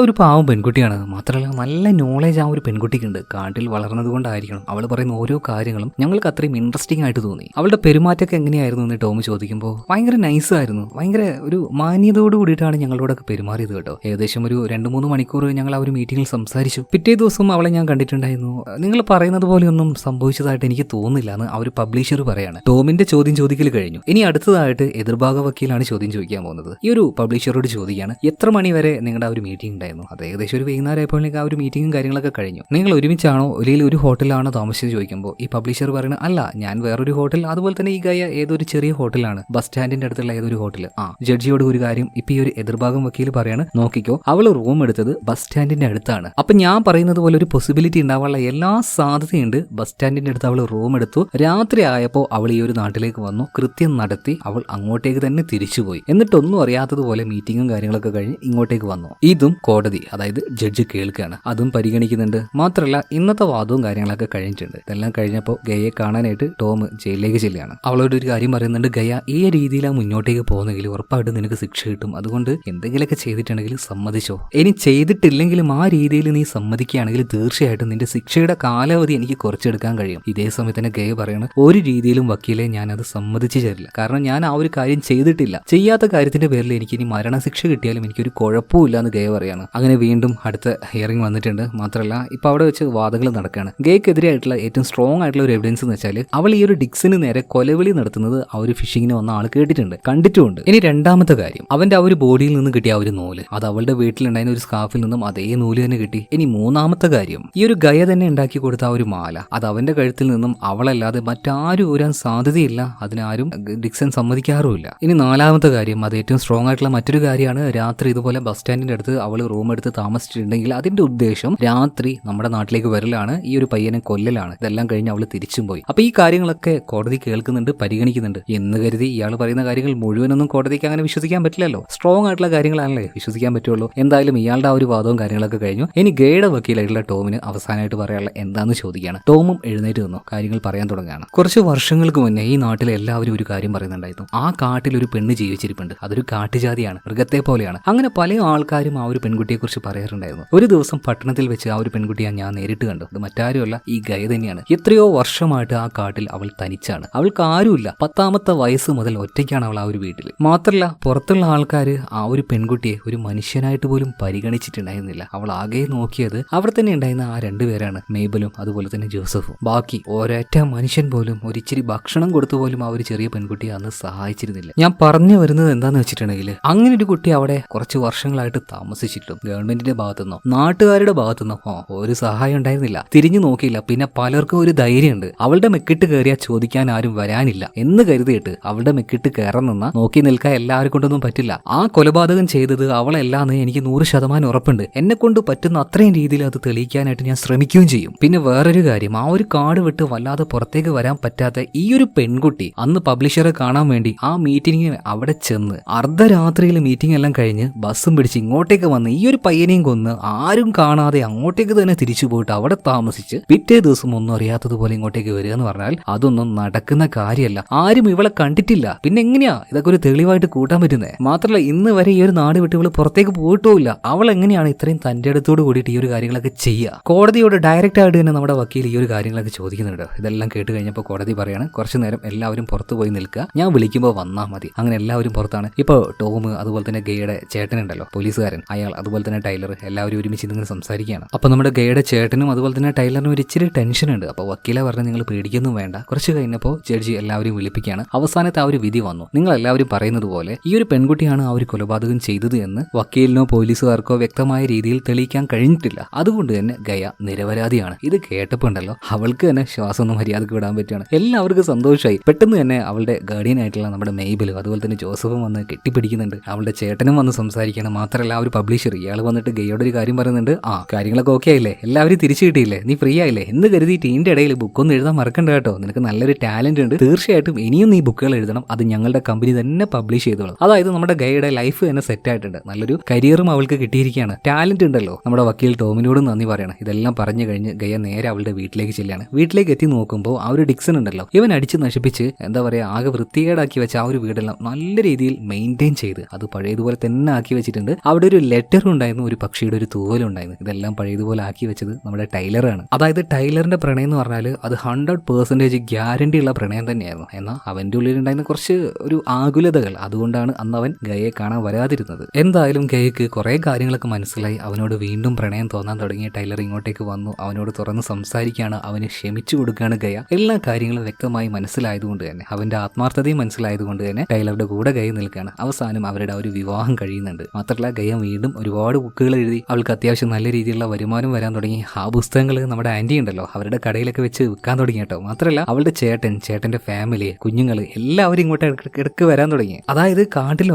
ഒരു പാവം പെൺകുട്ടിയാണ്, മാത്രമല്ല നല്ല നോളേജ് ആ ഒരു പെൺകുട്ടിക്കുണ്ട്. കാട്ടിൽ വളർന്നത് കൊണ്ടായിരിക്കണം അവൾ പറയുന്ന ഓരോ കാര്യങ്ങളും ഞങ്ങൾക്ക് അത്രയും ഇൻട്രസ്റ്റിംഗ് ആയിട്ട് തോന്നി. അവളുടെ പെരുമാറ്റമൊക്കെ എങ്ങനെയായിരുന്നു എന്ന് ടോം ചോദിക്കുമ്പോൾ ഭയങ്കര നൈസായിരുന്നു, ഭയങ്കര ഒരു മാന്യതയോട് കൂടിയിട്ടാണ് ഞങ്ങളോടൊക്കെ പെരുമാറിയത് കേട്ടോ. ഏകദേശം ഒരു 2-3 മണിക്കൂർ ഞങ്ങൾ ആ ഒരു മീറ്റിംഗിൽ സംസാരിച്ചു. പിറ്റേ ദിവസം അവളെ ഞാൻ കണ്ടിട്ടുണ്ടായിരുന്നു. നിങ്ങൾ പറയുന്നത് പോലെ ഒന്നും സംഭവിച്ചതായിട്ട് എനിക്ക് തോന്നുന്നില്ല എന്ന് ആ ഒരു പബ്ലിഷർ പറയാണ്. ടോമിന്റെ ചോദ്യം ചോദിക്കൽ കഴിഞ്ഞു. ഇനി അടുത്തതായിട്ട് എതിർഭാഗ വക്കീലാണ് ചോദ്യം ചോദിക്കാൻ പോകുന്നത്. ഈ ഒരു പബ്ലിഷറോട് ചോദിക്കുകയാണ്, എത്ര മണി വരെ നിങ്ങളുടെ ആ ഒരു മീറ്റിംഗ് ഉണ്ടായിരുന്നു? അത് ഏകദേശം ഒരു വൈകുന്നേരം ആയപ്പോഴേക്കും ആ ഒരു മീറ്റിംഗും കാര്യങ്ങളൊക്കെ കഴിഞ്ഞു. നിങ്ങൾ ഒരുമിച്ചാണോ അല്ലെങ്കിൽ ഒരു ഹോട്ടലാണോ താമസിച്ചത് ചോദിക്കുമ്പോൾ ഈ പബ്ലിഷർ പറയുന്നത്, അല്ല ഞാൻ വേറൊരു ഹോട്ടൽ, അതുപോലെ തന്നെ ഈ ഗയ ഏതൊരു ചെറിയ ഹോട്ടലാണ്, ബസ് സ്റ്റാൻഡിന്റെ അടുത്തുള്ള ഏതൊരു ഹോട്ടൽ. ജഡ്ജിയോട് ഒരു കാര്യം ഇപ്പൊ ഈ ഒരു എതിർഭാഗം വക്കീൽ പറയാണ്, നോക്കിക്കോ അവൾ റൂം എടുത്തത് ബസ് സ്റ്റാൻഡിന്റെ അടുത്താണ്. അപ്പൊ ഞാൻ പറയുന്നത് പോലെ ഒരു പോസിബിലിറ്റി ഉണ്ടാവാനുള്ള എല്ലാ സാധ്യതയുണ്ട്. ബസ് സ്റ്റാൻഡിന്റെ അടുത്ത് അവൾ റൂം എടുത്തു. രാത്രി ആയപ്പോൾ അവൾ ഈ ഒരു നാട്ടിലേക്ക് വന്നു, കൃത്യം നടത്തി അവൾ അങ്ങോട്ടേക്ക് തന്നെ തിരിച്ചുപോയി. എന്നിട്ടൊന്നും അറിയാത്തതുപോലെ മീറ്റിംഗും കാര്യങ്ങളൊക്കെ കഴിഞ്ഞ് ഇങ്ങോട്ടേക്ക് വന്നു. ഇതും കോടതി, അതായത് ജഡ്ജ് കേൾക്കുകയാണ്, അതും പരിഗണിക്കുന്നുണ്ട്. മാത്രമല്ല ഇന്നത്തെ വാദവും കാര്യങ്ങളൊക്കെ കഴിഞ്ഞിട്ടുണ്ട്. ഇതെല്ലാം കഴിഞ്ഞപ്പോൾ ഗയയെ കാണാനായിട്ട് ടോം ജയിലിലേക്ക് ചെല്ലുകയാണ്. അവളോട് ഒരു കാര്യം പറയുന്നുണ്ട്, ഗയ ഈ രീതിയിലാണ് മുന്നോട്ടേക്ക് പോകുന്നെങ്കിൽ ഉറപ്പായിട്ടും നിനക്ക് ശിക്ഷ കിട്ടും. അതുകൊണ്ട് എന്തെങ്കിലുമൊക്കെ ചെയ്തിട്ടുണ്ടെങ്കിൽ സമ്മതിച്ചോ. ഇനി ചെയ്തിട്ടില്ലെങ്കിലും ആ രീതിയിൽ നീ സമ്മതിക്കുകയാണെങ്കിൽ തീർച്ചയായിട്ടും നിന്റെ ശിക്ഷയുടെ കാലാവധി എനിക്ക് കുറച്ചെടുക്കാൻ കഴിയും. ഇതേ സമയത്ത് തന്നെ ഗയ പറയണം, ഒരു രീതിയിലും വക്കീലെ ഞാൻ അത് സമ്മതിച്ചു തരില്ല. കാരണം ഞാൻ ആ ഒരു കാര്യം ചെയ്തിട്ടില്ല. ചെയ്യാത്ത കാര്യത്തിന്റെ പേരിൽ എനിക്ക് ഇനി മരണശിക്ഷ കിട്ടിയാലും എനിക്കൊരു കുഴപ്പമില്ല എന്ന് ഗയ പറയാണ്. അങ്ങനെ വീണ്ടും അടുത്ത ഹിയറിംഗ് വന്നിട്ടുണ്ട്. മാത്രമല്ല ഇപ്പൊ അവിടെ വെച്ച് വാദങ്ങൾ നടക്കുകയാണ്. ഗയക്കെതിരായിട്ടുള്ള ഏറ്റവും സ്ട്രോങ് ആയിട്ടുള്ള ഒരു എവിഡൻസ് എന്ന് വെച്ചാൽ അവൾ ഈ ഒരു ഡിക്സിന് നേരെ കൊലവിളി നടത്തുന്നത് ആ ഒരു ഫിഷിങ്ങിന് വന്ന ആൾ കേട്ടിട്ടുണ്ട്, കണ്ടിട്ടുമുണ്ട്. ഇനി രണ്ടാമത്തെ കാര്യം, അവന്റെ ആ ഒരു ബോഡിയിൽ നിന്ന് കിട്ടിയ ആ ഒരു നൂല് അത് അവളുടെ വീട്ടിലുണ്ടായിരുന്ന ഒരു സ്കാർഫിൽ നിന്നും അതേ നൂല് തന്നെ കിട്ടി. ഇനി മൂന്നാമത്തെ കാര്യം, ഈ ഒരു ഗയ തന്നെ ഉണ്ടാക്കി കൊടുത്ത ആ ഒരു മാല അത് അവന്റെ കഴുത്തിൽ നിന്നും അവളല്ലാതെ മറ്റാരും ഊരാൻ സാധ്യതയില്ല. അതിനാരും ഡിക്സൺ സമ്മതിക്കാറുമില്ല. ഇനി നാലാമത്തെ കാര്യം, അത് ഏറ്റവും സ്ട്രോങ് ആയിട്ടുള്ള മറ്റൊരു കാര്യമാണ്. രാത്രി ഇതുപോലെ ബസ് സ്റ്റാൻഡിന്റെ അടുത്ത് അവൾ റൂം എടുത്ത് താമസിച്ചിട്ടുണ്ടെങ്കിൽ അതിന്റെ ഉദ്ദേശം രാത്രി നമ്മുടെ നാട്ടിലേക്ക് വരലാണ്, ഈ ഒരു പയ്യനെ കൊല്ലലാണ്. ഇതെല്ലാം കഴിഞ്ഞ് അവൾ തിരിച്ചും പോയി. അപ്പൊ ഈ കാര്യങ്ങളൊക്കെ കോടതി കേൾക്കുന്നുണ്ട്, പരിഗണിക്കുന്നുണ്ട്. എന്ന് കരുതി ഇയാൾ പറയുന്ന കാര്യങ്ങൾ മുഴുവനൊന്നും കോടതിക്ക് അങ്ങനെ വിശ്വസിക്കാൻ പറ്റില്ലല്ലോ. സ്ട്രോങ് ആയിട്ടുള്ള കാര്യങ്ങളാണല്ലേ വിശ്വസിക്കാൻ പറ്റുള്ളൂ. എന്തായാലും ഇയാളുടെ ആ ഒരു വാദവും കാര്യങ്ങളൊക്കെ കഴിഞ്ഞു. ഇനി ഗയയുടെ വക്കീലായിട്ടുള്ള ടോമിന് അവസാനമായിട്ട് പറയാനുള്ള എന്താന്ന് ചോദിക്കുകയാണ്. ടോമും എഴുന്നേറ്റ് നിന്നു കാര്യങ്ങൾ പറയാൻ തുടങ്ങുകയാണ്. കുറച്ച് വർഷങ്ങൾക്ക് മുന്നേ ഈ നാട്ടിലെ എല്ലാവരും ഒരു കാര്യം പറയുന്നുണ്ടായിരുന്നു, ആ കാട്ടിൽ ഒരു പെണ്ണ് ജീവിച്ചിരിപ്പുണ്ട്, അതൊരു കാട്ടുജാതിയാണ്, മൃഗത്തെ പോലെയാണ്. അങ്ങനെ പല ആൾക്കാരും ആ ഒരു പെൺകുട്ടിയെ കുറിച്ച് പറയാറുണ്ടായിരുന്നു. ഒരു ദിവസം പട്ടണത്തിൽ വെച്ച് ആ ഒരു പെൺകുട്ടിയെ ഞാൻ നേരിട്ട് കണ്ടു. അത് മറ്റാരുമല്ല, ഈ ഗയ തന്നെയാണ്. എത്രയോ വർഷമായിട്ട് ആ കാട്ടിൽ അവൾ തനിച്ചാണ്, അവൾക്ക് ആരുമില്ല. 10ാമത്തെ വയസ്സ് മുതൽ ഒറ്റയ്ക്കാണ് അവൾ ആ ഒരു വീട്ടിൽ. മാത്രമല്ല പുറത്തുള്ള ആൾക്കാർ ആ ഒരു പെൺകുട്ടിയെ ഒരു മനുഷ്യനായിട്ട് പോലും പരിഗണിച്ചിട്ടുണ്ടായിരുന്നില്ല. അവൾ ആകെ നോക്കിയത് അവിടെ തന്നെ ഉണ്ടായിരുന്ന ആ 2 പേരാണ്, മേബലും അതുപോലെ തന്നെ ജോസഫും. ബാക്കി ഒരൊറ്റ മനുഷ്യൻ പോലും ഒരിച്ചിരി ഭക്ഷണം കൊടുത്തു പോലും ആ ഒരു ചെറിയ പെൺകുട്ടിയെ അന്ന് സഹായിച്ചിരുന്നില്ല. ഞാൻ പറഞ്ഞു വരുന്നത് എന്താന്ന് വെച്ചിട്ടുണ്ടെങ്കിൽ അങ്ങനെ ഒരു കുട്ടി അവിടെ കുറച്ച് വർഷങ്ങളായിട്ട് താമസിച്ചിട്ടും ഗവൺമെന്റിന്റെ ഭാഗത്തുനിന്നോ നാട്ടുകാരുടെ ഭാഗത്തുനിന്നോ ഒരു സഹായം ഉണ്ടായിരുന്നില്ല. തിരിഞ്ഞു നോക്കിയില്ല. പിന്നെ പലർക്കും ഒരു ധൈര്യമുണ്ട്, അവളുടെ മെക്കിട്ട് കയറിയാൽ ചോദിക്കാൻ ആരും വരാനില്ല എന്ന് കരുതിയിട്ട് അവളുടെ മെക്കിട്ട് കയറാൻ നിന്ന നോക്കി നിൽക്കാൻ എല്ലാവരും കൊണ്ടൊന്നും പറ്റില്ല. ആ കൊലപാതകം ചെയ്തത് അവളല്ലാന്ന് എനിക്ക് 100% ഉറപ്പുണ്ട്. എന്നെ കൊണ്ട് പറ്റുന്ന അത്രയും രീതിയിൽ അത് തെളിയിക്കാനായിട്ട് ഞാൻ ശ്രമിക്കുകയും ചെയ്യും. പിന്നെ വേറൊരു കാര്യം, ആ ഒരു കാട് വിട്ട് വല്ലാതെ പുറത്തേക്ക് വരാൻ പറ്റാത്ത ഈ ഒരു പെൺകുട്ടി അന്ന് പബ്ലിഷറെ കാണാൻ വേണ്ടി ആ മീറ്റിംഗിന് അവിടെ ചെന്ന് അർദ്ധരാത്രിയിൽ മീറ്റിംഗ് എല്ലാം കഴിഞ്ഞ് ബസ്സും പിടിച്ച് ഇങ്ങോട്ടേക്ക് വന്ന് ഈ ഒരു പയ്യനെയും കൊന്ന് ആരും കാണാതെ അങ്ങോട്ടേക്ക് തന്നെ തിരിച്ചു പോയിട്ട് അവിടെ താമസിച്ച് പിറ്റേ ദിവസം ഒന്നും അറിയാത്തതുപോലെ ഇങ്ങോട്ടേക്ക് വരിക എന്ന് പറഞ്ഞാൽ അതൊന്നും നടക്കുന്ന കാര്യമല്ല. ആരും ഇവളെ കണ്ടിട്ടില്ല. പിന്നെ എങ്ങനെയാ ഇതൊക്കെ ഒരു തെളിവായിട്ട് കൂട്ടാൻ പറ്റുന്നത്? മാത്രമല്ല ഇന്ന് വരെ ഈ ഒരു നാട് വിട്ട് ഇവള് പുറത്തേക്ക് പോയിട്ടില്ല. അവൾ എങ്ങനെയാണ് ഇത്രയും തന്റെ അടുത്തോട് കൂടിയിട്ട് ഈ ഒരു കാര്യങ്ങളൊക്കെ ചെയ്യുക? കോടതിയോട് ഡയറക്റ്റ് ആയിട്ട് തന്നെ നമ്മുടെ വക്കീൽ ഈ ഒരു കാര്യങ്ങളൊക്കെ ചോദിക്കുന്നുണ്ട്. ഇതെല്ലാം കേട്ട് കഴിഞ്ഞപ്പോൾ കോടതി പറയാണ്, കുറച്ചു നേരം എല്ലാവരും പുറത്തു പോയി നിൽക്കുക, ഞാൻ വിളിക്കുമ്പോൾ വന്നാൽ മതി. അങ്ങനെ എല്ലാവരും പുറത്താണ്. ഇപ്പോൾ ടോം അതുപോലെ തന്നെ ഗയയുടെ ചേട്ടനുണ്ടല്ലോ പോലീസുകാരൻ, അയാൾ അതുപോലെ തന്നെ ടൈലർ എല്ലാവരും ഒരുമിച്ച് ഇങ്ങനെ സംസാരിക്കുകയാണ്. അപ്പോൾ നമ്മുടെ ഗയയുടെ ചേട്ടനും അതുപോലെ തന്നെ ടൈലറിനും ഒരു ഇച്ചിരി ടെൻഷൻ ഉണ്ട്. അപ്പോൾ വക്കീലെ പറഞ്ഞ് നിങ്ങൾ പേടിക്കൊന്നും വേണ്ട. കുറച്ച് കഴിഞ്ഞപ്പോൾ ജഡ്ജി എല്ലാവരും വിളിപ്പിക്കുകയാണ്. അവസാനത്തെ ആ ഒരു വിധി വന്നു. നിങ്ങൾ എല്ലാവരും പറയുന്നത് പോലെ ഈ ഒരു പെൺകുട്ടിയാണ് ആ ഒരു കൊലപാതകം ചെയ്തത് എന്ന് വക്കീലിനോ പോലീസുകാർക്കോ വ്യക്തമായ രീതിയിൽ തെളിയിക്കാൻ കഴിഞ്ഞിട്ടില്ല. അതുകൊണ്ട് തന്നെ ഗയ നിരപരാധിയാണ്. ഇത് കേട്ടപ്പോൾ ഉണ്ടല്ലോ അവൾക്ക് തന്നെ ശ്വാസം ഒന്ന് മര്യാദക്ക് വിടാൻ പറ്റുകയാണ്. എല്ലാവർക്കും സന്തോഷമായി. പെട്ടെന്ന് തന്നെ അവളുടെ ഗാർഡിയൻ ആയിട്ടുള്ള നമ്മുടെ മെയ്ബലും അതുപോലെ തന്നെ ജോസഫും വന്ന് കെട്ടിപ്പിടിക്കുന്നുണ്ട്. അവളുടെ ചേട്ടനും വന്ന് സംസാരിക്കണം. മാത്രമല്ല ആ ഒരു പബ്ലിഷർ ഇയാൾ വന്നിട്ട് ഗയയോട് ഒരു കാര്യം പറയുന്നുണ്ട്, കാര്യങ്ങളൊക്കെ ഓക്കെ ആയില്ലേ, എല്ലാവരും തിരിച്ചു കിട്ടിയില്ലേ, നീ ഫ്രീ ആയില്ലേ എന്ന് കരുതി ടീമിന്റെ ഇടയിൽ ബുക്കൊന്നും എഴുതാൻ മറക്കണ്ട കേട്ടോ, നിനക്ക് നല്ലൊരു ടാലന്റ് ഉണ്ട്, തീർച്ചയായിട്ടും ഇനിയും നീ ബുക്കുകൾ എഴുതണം, അത് ഞങ്ങളുടെ കമ്പനി തന്നെ പബ്ലിഷ് ചെയ്തോളും. അതായത് നമ്മുടെ ഗയയുടെ ലൈഫ് തന്നെ സെറ്റ് ആയിട്ടുണ്ട്, നല്ലൊരു കരിയറും അവൾക്ക് കിട്ടിയിരിക്കുകയാണ്, ടാലന്റ് ഉണ്ടല്ലോ. നമ്മുടെ വക്കീൽ ടോമിനോടും നന്ദി പറയണം. ഇതെല്ലാം പറഞ്ഞു കഴിഞ്ഞ് ഗയ നേരെ അവളുടെ വീട്ടിലേക്ക് ചെല്ലാണ്. വീട്ടിലേക്ക് എത്തി നോക്കുമ്പോൾ ആ ഒരു ഡിക്സൺ ഉണ്ടല്ലോ, ഇവൻ അടിച്ച് നശിപ്പിച്ച് എന്താ പറയാ ആകെ വൃത്തികേടാക്കി വെച്ച ആ ഒരു വീടെല്ലാം നല്ല രീതിയിൽ മെയിൻറ്റെയിൻ ചെയ്ത് അത് പഴയതുപോലെ തന്നെ ആക്കി വെച്ചിട്ടുണ്ട്. അവിടെ ഒരു ലെറ്റർ ഉണ്ടായിരുന്നു, ഒരു പക്ഷിയുടെ ഒരു തൂവലും ഉണ്ടായിരുന്നു. ചെയ്യുന്നത്. ഇതെല്ലാം പഴയതുപോലെ ആക്കി വെച്ചത് നമ്മുടെ ടൈലറാണ്. അതായത് ടൈലറിന്റെ പ്രണയം എന്ന് പറഞ്ഞാൽ അത് 100% ഗ്യാരണ്ടി ഉള്ള പ്രണയം തന്നെയായിരുന്നു. എന്നാൽ അവന്റെ ഉള്ളിലുണ്ടായിരുന്ന കുറച്ച് ഒരു ആകുലതകൾ, അതുകൊണ്ടാണ് അന്ന് അവൻ ഗയയെ കാണാൻ വരാതിരുന്നത്. എന്തായാലും ഗയക്ക് കുറെ കാര്യങ്ങളൊക്കെ മനസ്സിലായി. അവനോട് വീണ്ടും പ്രണയം തോന്നാൻ തുടങ്ങിയ ടൈലർ ഇങ്ങോട്ടേക്ക് വന്നു. അവനോട് തുറന്ന് സംസാരിക്കുകയാണ്, അവന് ക്ഷമിച്ചു കൊടുക്കുകയാണ് ഗയ. എല്ലാ കാര്യങ്ങളും വ്യക്തമായി മനസ്സിലായതുകൊണ്ട് തന്നെ, അവന്റെ ആത്മാർത്ഥതയും മനസ്സിലായതുകൊണ്ട് തന്നെ ടൈലറുടെ കൂടെ ഗയ നിൽക്കുകയാണ്. അവസാനം അവരുടെ ഒരു വിവാഹം കഴിയുന്നുണ്ട്. മാത്രമല്ല ഗയ വീണ്ടും ഒരുപാട് ബുക്കുകൾ എഴുതി. അവൾക്ക് അത്യാവശ്യം നല്ല രീതിയിലുള്ള വരുമാനം വരാൻ തുടങ്ങി. ആ പുസ്തകങ്ങൾ നമ്മുടെ ആന്റി ഉണ്ടല്ലോ അവരുടെ കടയിലൊക്കെ വെച്ച് വിൽക്കാൻ തുടങ്ങി കേട്ടോ. മാത്രമല്ല അവളുടെ ചേട്ടന്റെ ഫാമിലി, കുഞ്ഞുങ്ങൾ എല്ലാവരും ഇങ്ങോട്ട് ഇടയ്ക്ക് വരാൻ തുടങ്ങി. അതായത് കാട്ടിൽ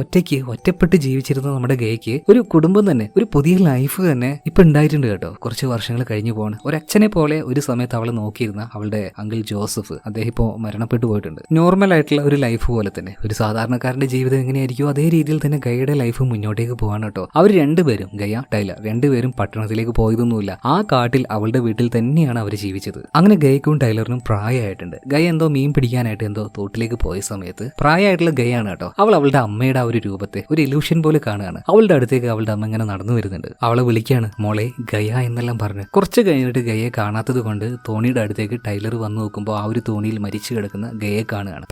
ഒറ്റപ്പെട്ട് ജീവിച്ചിരുന്ന നമ്മുടെ ഗയയ്ക്ക് ഒരു കുടുംബം തന്നെ, ഒരു പുതിയ ലൈഫ് തന്നെ ഇപ്പൊ ഉണ്ടായിട്ടുണ്ട് കേട്ടോ. കുറച്ച് വർഷങ്ങൾ കഴിഞ്ഞു പോവാണ്. ഒരു അച്ഛനെ പോലെ ഒരു സമയത്ത് അവളെ നോക്കിയിരുന്ന അവളുടെ അങ്കിൾ ജോസഫ്, അദ്ദേഹം ഇപ്പോൾ മരണപ്പെട്ടു പോയിട്ടുണ്ട്. നോർമൽ ആയിട്ടുള്ള ഒരു ലൈഫ് പോലെ തന്നെ, ഒരു സാധാരണക്കാരന്റെ ജീവിതം എങ്ങനെയായിരിക്കും അതേ രീതിയിൽ തന്നെ ഗയയുടെ ലൈഫ് മുന്നോട്ടേക്ക് പോവാണ് കേട്ടോ. അവർ രണ്ടുപേരും, ഗയ ടൈലർ രണ്ടുപേരും പട്ടണത്തിലേക്ക് പോയതൊന്നുമില്ല. ആ കാട്ടിൽ അവളുടെ വീട്ടിൽ തന്നെയാണ് അവർ ജീവിച്ചത്. അങ്ങനെ ഗയക്കും ടൈലറിനും പ്രായമായിട്ടുണ്ട്. ഗയ എന്തോ മീൻ പിടിക്കാനായിട്ട് എന്തോ തോട്ടിലേക്ക് പോയ സമയത്ത് പ്രായമായിട്ടുള്ള ഗയാണ് കേട്ടോ അവളുടെ അമ്മയുടെ ആ ഒരു രൂപത്തെ ഒരു ഇലൂഷൻ പോലെ കാണുകയാണ്. അവളുടെ അടുത്തേക്ക് അവളുടെ അമ്മ ഇങ്ങനെ നടന്നു വരുന്നുണ്ട്. അവളെ വിളിക്കാണ്, മോളെ ഗയ എന്നെല്ലാം പറഞ്ഞ്. കുറച്ച് കഴിഞ്ഞിട്ട് ഗയയെ കാണാത്തത് കൊണ്ട് തോണിയുടെ അടുത്തേക്ക് ടൈലർ വന്നു നോക്കുമ്പോൾ ആ ഒരു തോണിയിൽ മരിച്ചു കിടക്കുന്ന ഗയയെ കാണുകയാണ്.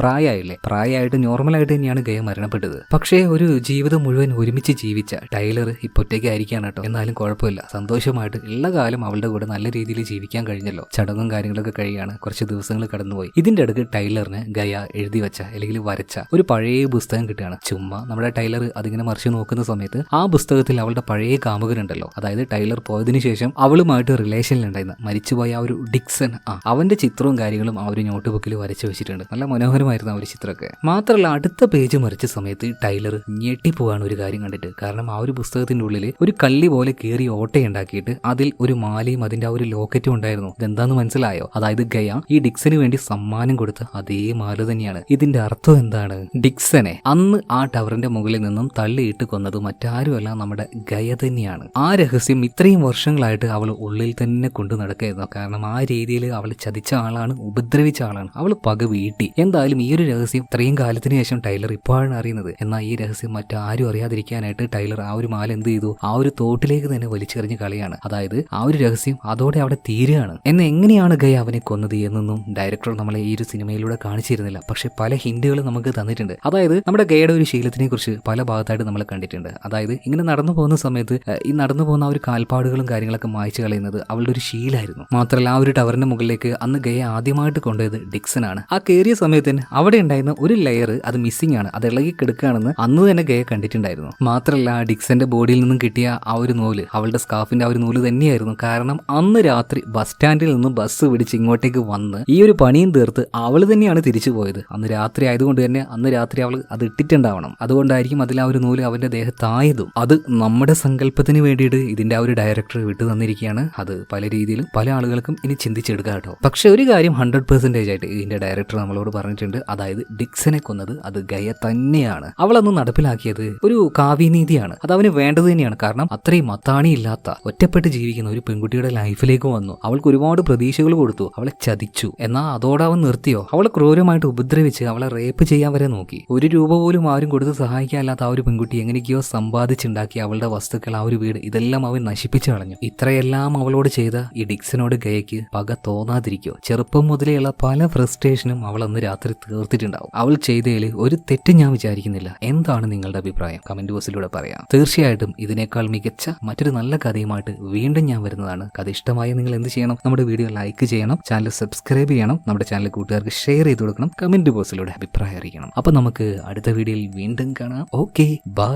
പ്രായമായിട്ട് നോർമലായിട്ട് തന്നെയാണ് ഗയ മരണപ്പെട്ടത്. പക്ഷേ ഒരു ജീവിതം മുഴുവൻ ഒരുമിച്ച് ജീവിച്ച ടൈലർ ഇപ്പൊ ഒറ്റയ്ക്കായിരിക്കാണ് കേട്ടോ. എന്നാലും കുഴപ്പമില്ല, സന്തോഷമായിട്ട് ഉള്ള കാലം അവളുടെ കൂടെ നല്ല രീതിയിൽ ജീവിക്കാൻ കഴിഞ്ഞല്ലോ. ചടങ്ങും കാര്യങ്ങളൊക്കെ കഴിയാണ്. കുറച്ച് ദിവസങ്ങൾ കടന്നുപോയി. ഇതിന്റെ അടുക്ക് ടൈലറിന് ഗയ എഴുതി വെച്ച അല്ലെങ്കിൽ വരച്ച ഒരു പഴയ പുസ്തകം കിട്ടുകയാണ്. ചുമ്മാ നമ്മുടെ ടൈലർ അതിങ്ങനെ മറിച്ച് നോക്കുന്ന സമയത്ത് ആ പുസ്തകത്തിൽ അവളുടെ പഴയ കാമുകനുണ്ടല്ലോ, അതായത് ടൈലർ പോയതിനു ശേഷം അവളുമായിട്ട് റിലേഷനിലുണ്ടായിരുന്ന മരിച്ചുപോയ ആ ഒരു ഡിക്സൺ, അവന്റെ ചിത്രവും കാര്യങ്ങളും ആ ഒരു നോട്ട് ബുക്കിൽ വരച്ചു വെച്ചിട്ടുണ്ട്. നല്ല മനോഹരമായിരുന്നു ആ ഒരു ചിത്രമൊക്കെ. മാത്രമല്ല അടുത്ത പേജ് മറിച്ച സമയത്ത് ടൈലർ ഞെട്ടിപ്പോവാണ് ഒരു കാര്യം കണ്ടിട്ട്. കാരണം ആ ഒരു പുസ്തകത്തിന്റെ ഉള്ളിൽ ഒരു കല്ലി പോലെ കീറി ഓട്ടയുണ്ടാക്കിയിട്ട് അതിൽ ഒരു മാലയും അതിന്റെ ആ ഒരു ലോക്കറ്റും ഉണ്ടായിരുന്നു. ഇതെന്താന്ന് മനസ്സിലായോ? അതായത് ഗയ ഈ ഡിക്സന് വേണ്ടി സമ്മാനം കൊടുത്ത അതേ മാല തന്നെയാണ്. ഇതിന്റെ അർത്ഥം എന്താണ്? ഡിക്സനെ അന്ന് ആ ടവറിന്റെ മുകളിൽ നിന്നും തള്ളിയിട്ട് കൊന്നത് മറ്റാരുമല്ല, നമ്മുടെ ഗയ തന്നെയാണ്. ആ രഹസ്യം ഇത്രയും വർഷങ്ങളായിട്ട് അവൾ ഉള്ളിൽ തന്നെ കൊണ്ടു നടക്കായിരുന്നു. കാരണം ആ രീതിയിൽ അവൾ ചതിച്ച ആളാണ്, ഉപദ്രവിച്ച ആളാണ്, അവൾ പക വീട്ടി. എന്തായാലും ഈ ഒരു രഹസ്യം ഇത്രയും കാലത്തിന് ശേഷം ടൈലർ ഇപ്പോഴാണ് അറിയുന്നത്. എന്നാൽ ഈ രഹസ്യം മറ്റാരും അറിയാതിരിക്കാനായിട്ട് ടൈലർ ആ ഒരു മാല എന്ത് ചെയ്തു, ആ ഒരു തോട്ടിലേക്ക് തന്നെ വലിച്ചെറിഞ്ഞ് കളിയാണ്. അതായത് ആ ഒരു രഹസ്യം അതോടെ അവിടെ തീരുകയാണ്. എന്നാൽ എങ്ങനെയാണ് ഗയ അവനെ കൊന്നത് എന്നൊന്നും ഡയറക്ടർ നമ്മളെ ഈ ഒരു സിനിമയിലൂടെ കാണിച്ചിരുന്നില്ല. പക്ഷെ പല ഹിന്റുകളും നമുക്ക് തന്നിട്ടുണ്ട്. അതായത് നമ്മുടെ ഗയയുടെ ഒരു ശീലത്തിനെ കുറിച്ച് പല ഭാഗത്തായിട്ട് നമ്മൾ കണ്ടിട്ടുണ്ട്. അതായത് ഇങ്ങനെ നടന്നു പോകുന്ന സമയത്ത് ഈ നടന്നു പോകുന്ന ആ ഒരു കാൽപ്പാടുകളും കാര്യങ്ങളൊക്കെ മായ്ച്ചു കളയുന്നത് അവളുടെ ഒരു ശീലമായിരുന്നു. മാത്രമല്ല ആ ഒരു ടവറിന്റെ മുകളിലേക്ക് അന്ന് ഗയ ആദ്യമായിട്ട് കൊണ്ടുപോയത് ഡിക്സൺ ആണ്. ആ കയറിയ സമയത്ത് തന്നെ അവിടെ ഉണ്ടായിരുന്ന ഒരു ലെയർ അത് മിസ്സിംഗ് ആണ്, അത് ഇളകി കിടക്കുകയാണെന്ന് അന്ന് തന്നെ ഗയ കണ്ടിട്ടുണ്ടായിരുന്നു. മാത്രമല്ല ഡിക്സന്റെ ബോഡിയിൽ നിന്നും കിട്ടിയ ആ ഒരു നൂല് അവളുടെ സ്കാർഫിന്റെ ആ ഒരു നൂല് തന്നെയായിരുന്നു. കാരണം അന്ന് രാത്രി ബസ് സ്റ്റാൻഡിൽ നിന്നും ബസ് പിടിച്ച് ഇങ്ങോട്ടേക്ക് വന്ന് ഈ ഒരു പണിയും തീർത്ത് അവൾ തന്നെയാണ് തിരിച്ചു പോയത്. അന്ന് രാത്രി ആയതുകൊണ്ട് തന്നെ അന്ന് രാത്രി അവൾ അത് ഇട്ടിട്ടുണ്ടാവണം. അതുകൊണ്ടായിരിക്കും അതിൽ ആ ഒരു നൂല് അവന്റെ ദേഹത്തായതും. അത് നമ്മുടെ സങ്കല്പത്തിന് വേണ്ടിയിട്ട് ഇതിന്റെ ആ ഒരു ഡയറക്ടർ വിട്ടു തന്നിരിക്കുകയാണ്. അത് പല രീതിയിലും പല ആളുകൾക്കും ഇനി ചിന്തിച്ചെടുക്കാം കേട്ടോ. പക്ഷെ ഒരു കാര്യം 100% ആയിട്ട് ഇതിന്റെ ഡയറക്ടർ നമ്മളോട് പറഞ്ഞിട്ടുണ്ട്. അതായത് ഡിക്സനെ കൊന്നത് അത് ഗയ തന്നെയാണ്. അവൾ അന്ന് നടപ്പിലാക്കിയത് ഒരു കാവ്യനീതിയാണ്. അത് അവന് വേണ്ടത് തന്നെയാണ്. കാരണം അത്രയും മത്താണിയില്ലാത്ത ഒറ്റപ്പെട്ട് ജീവിക്കുന്ന ഒരു പെൺകുട്ടിയുടെ ലൈഫിലേക്ക് വന്നു. അവൾക്ക് ഒരുപാട് പ്രതീക്ഷകൾ കൊടുത്തു, അവളെ ചതിച്ചു. എന്നാൽ അതോടെ അവൻ നിർത്തിയോ? അവളെ ക്രൂരമായിട്ട് ഉപദ്രവിച്ച് അവളെ റേപ്പ് ചെയ്യാൻ വരെ നോക്കി. ഒരു രൂപ പോലും ആരും കൊടുത്ത് സഹായിക്കാനില്ലാത്ത ആ ഒരു പെൺകുട്ടി എങ്ങനെയൊക്കെയോ സമ്പാദിച്ചുണ്ടാക്കി അവളുടെ വസ്തുക്കൾ, ആ ഒരു വീട്, ഇതെല്ലാം അവൻ നശിപ്പിച്ചു കളഞ്ഞു. ഇത്രയെല്ലാം അവളോട് ചെയ്ത ഈ ഡിക്സനോട് ഗയയ്ക്ക് പക തോന്നാതിരിക്കോ? ചെറുപ്പം മുതലെയുള്ള പല ഫ്രസ്ട്രേഷനും അവൾ അന്ന് രാത്രി തീർത്തിട്ടുണ്ടാവും. അവൾ ചെയ്തതിൽ ഒരു തെറ്റും ഞാൻ വിചാരിക്കുന്നില്ല. എന്താണ് നിങ്ങളുടെ അഭിപ്രായം? കമന്റ് ബോക്സിലൂടെ പറയാം. തീർച്ചയായിട്ടും ഇതിനേക്കാൾ മികച്ച മറ്റൊരു നല്ല കഥയുമായിട്ട് വീണ്ടും ഞാൻ വരുന്നതാണ്. കഥ ഇഷ്ടമായ നിങ്ങൾ എന്ത് ചെയ്യണം? നമ്മുടെ വീഡിയോ ലൈക്ക് ചെയ്യണം, ചാനൽ സബ്സ്ക്രൈബ് ചെയ്യണം, നമ്മുടെ ചാനൽ കൂട്ടുകാർക്ക് ഷെയർ ചെയ്ത് കൊടുക്കണം, കമന്റ് ബോക്സിലൂടെ അഭിപ്രായം അറിയിക്കണം. അപ്പൊ നമുക്ക് അടുത്ത വീഡിയോയിൽ വീണ്ടും കാണാം. Okay, by.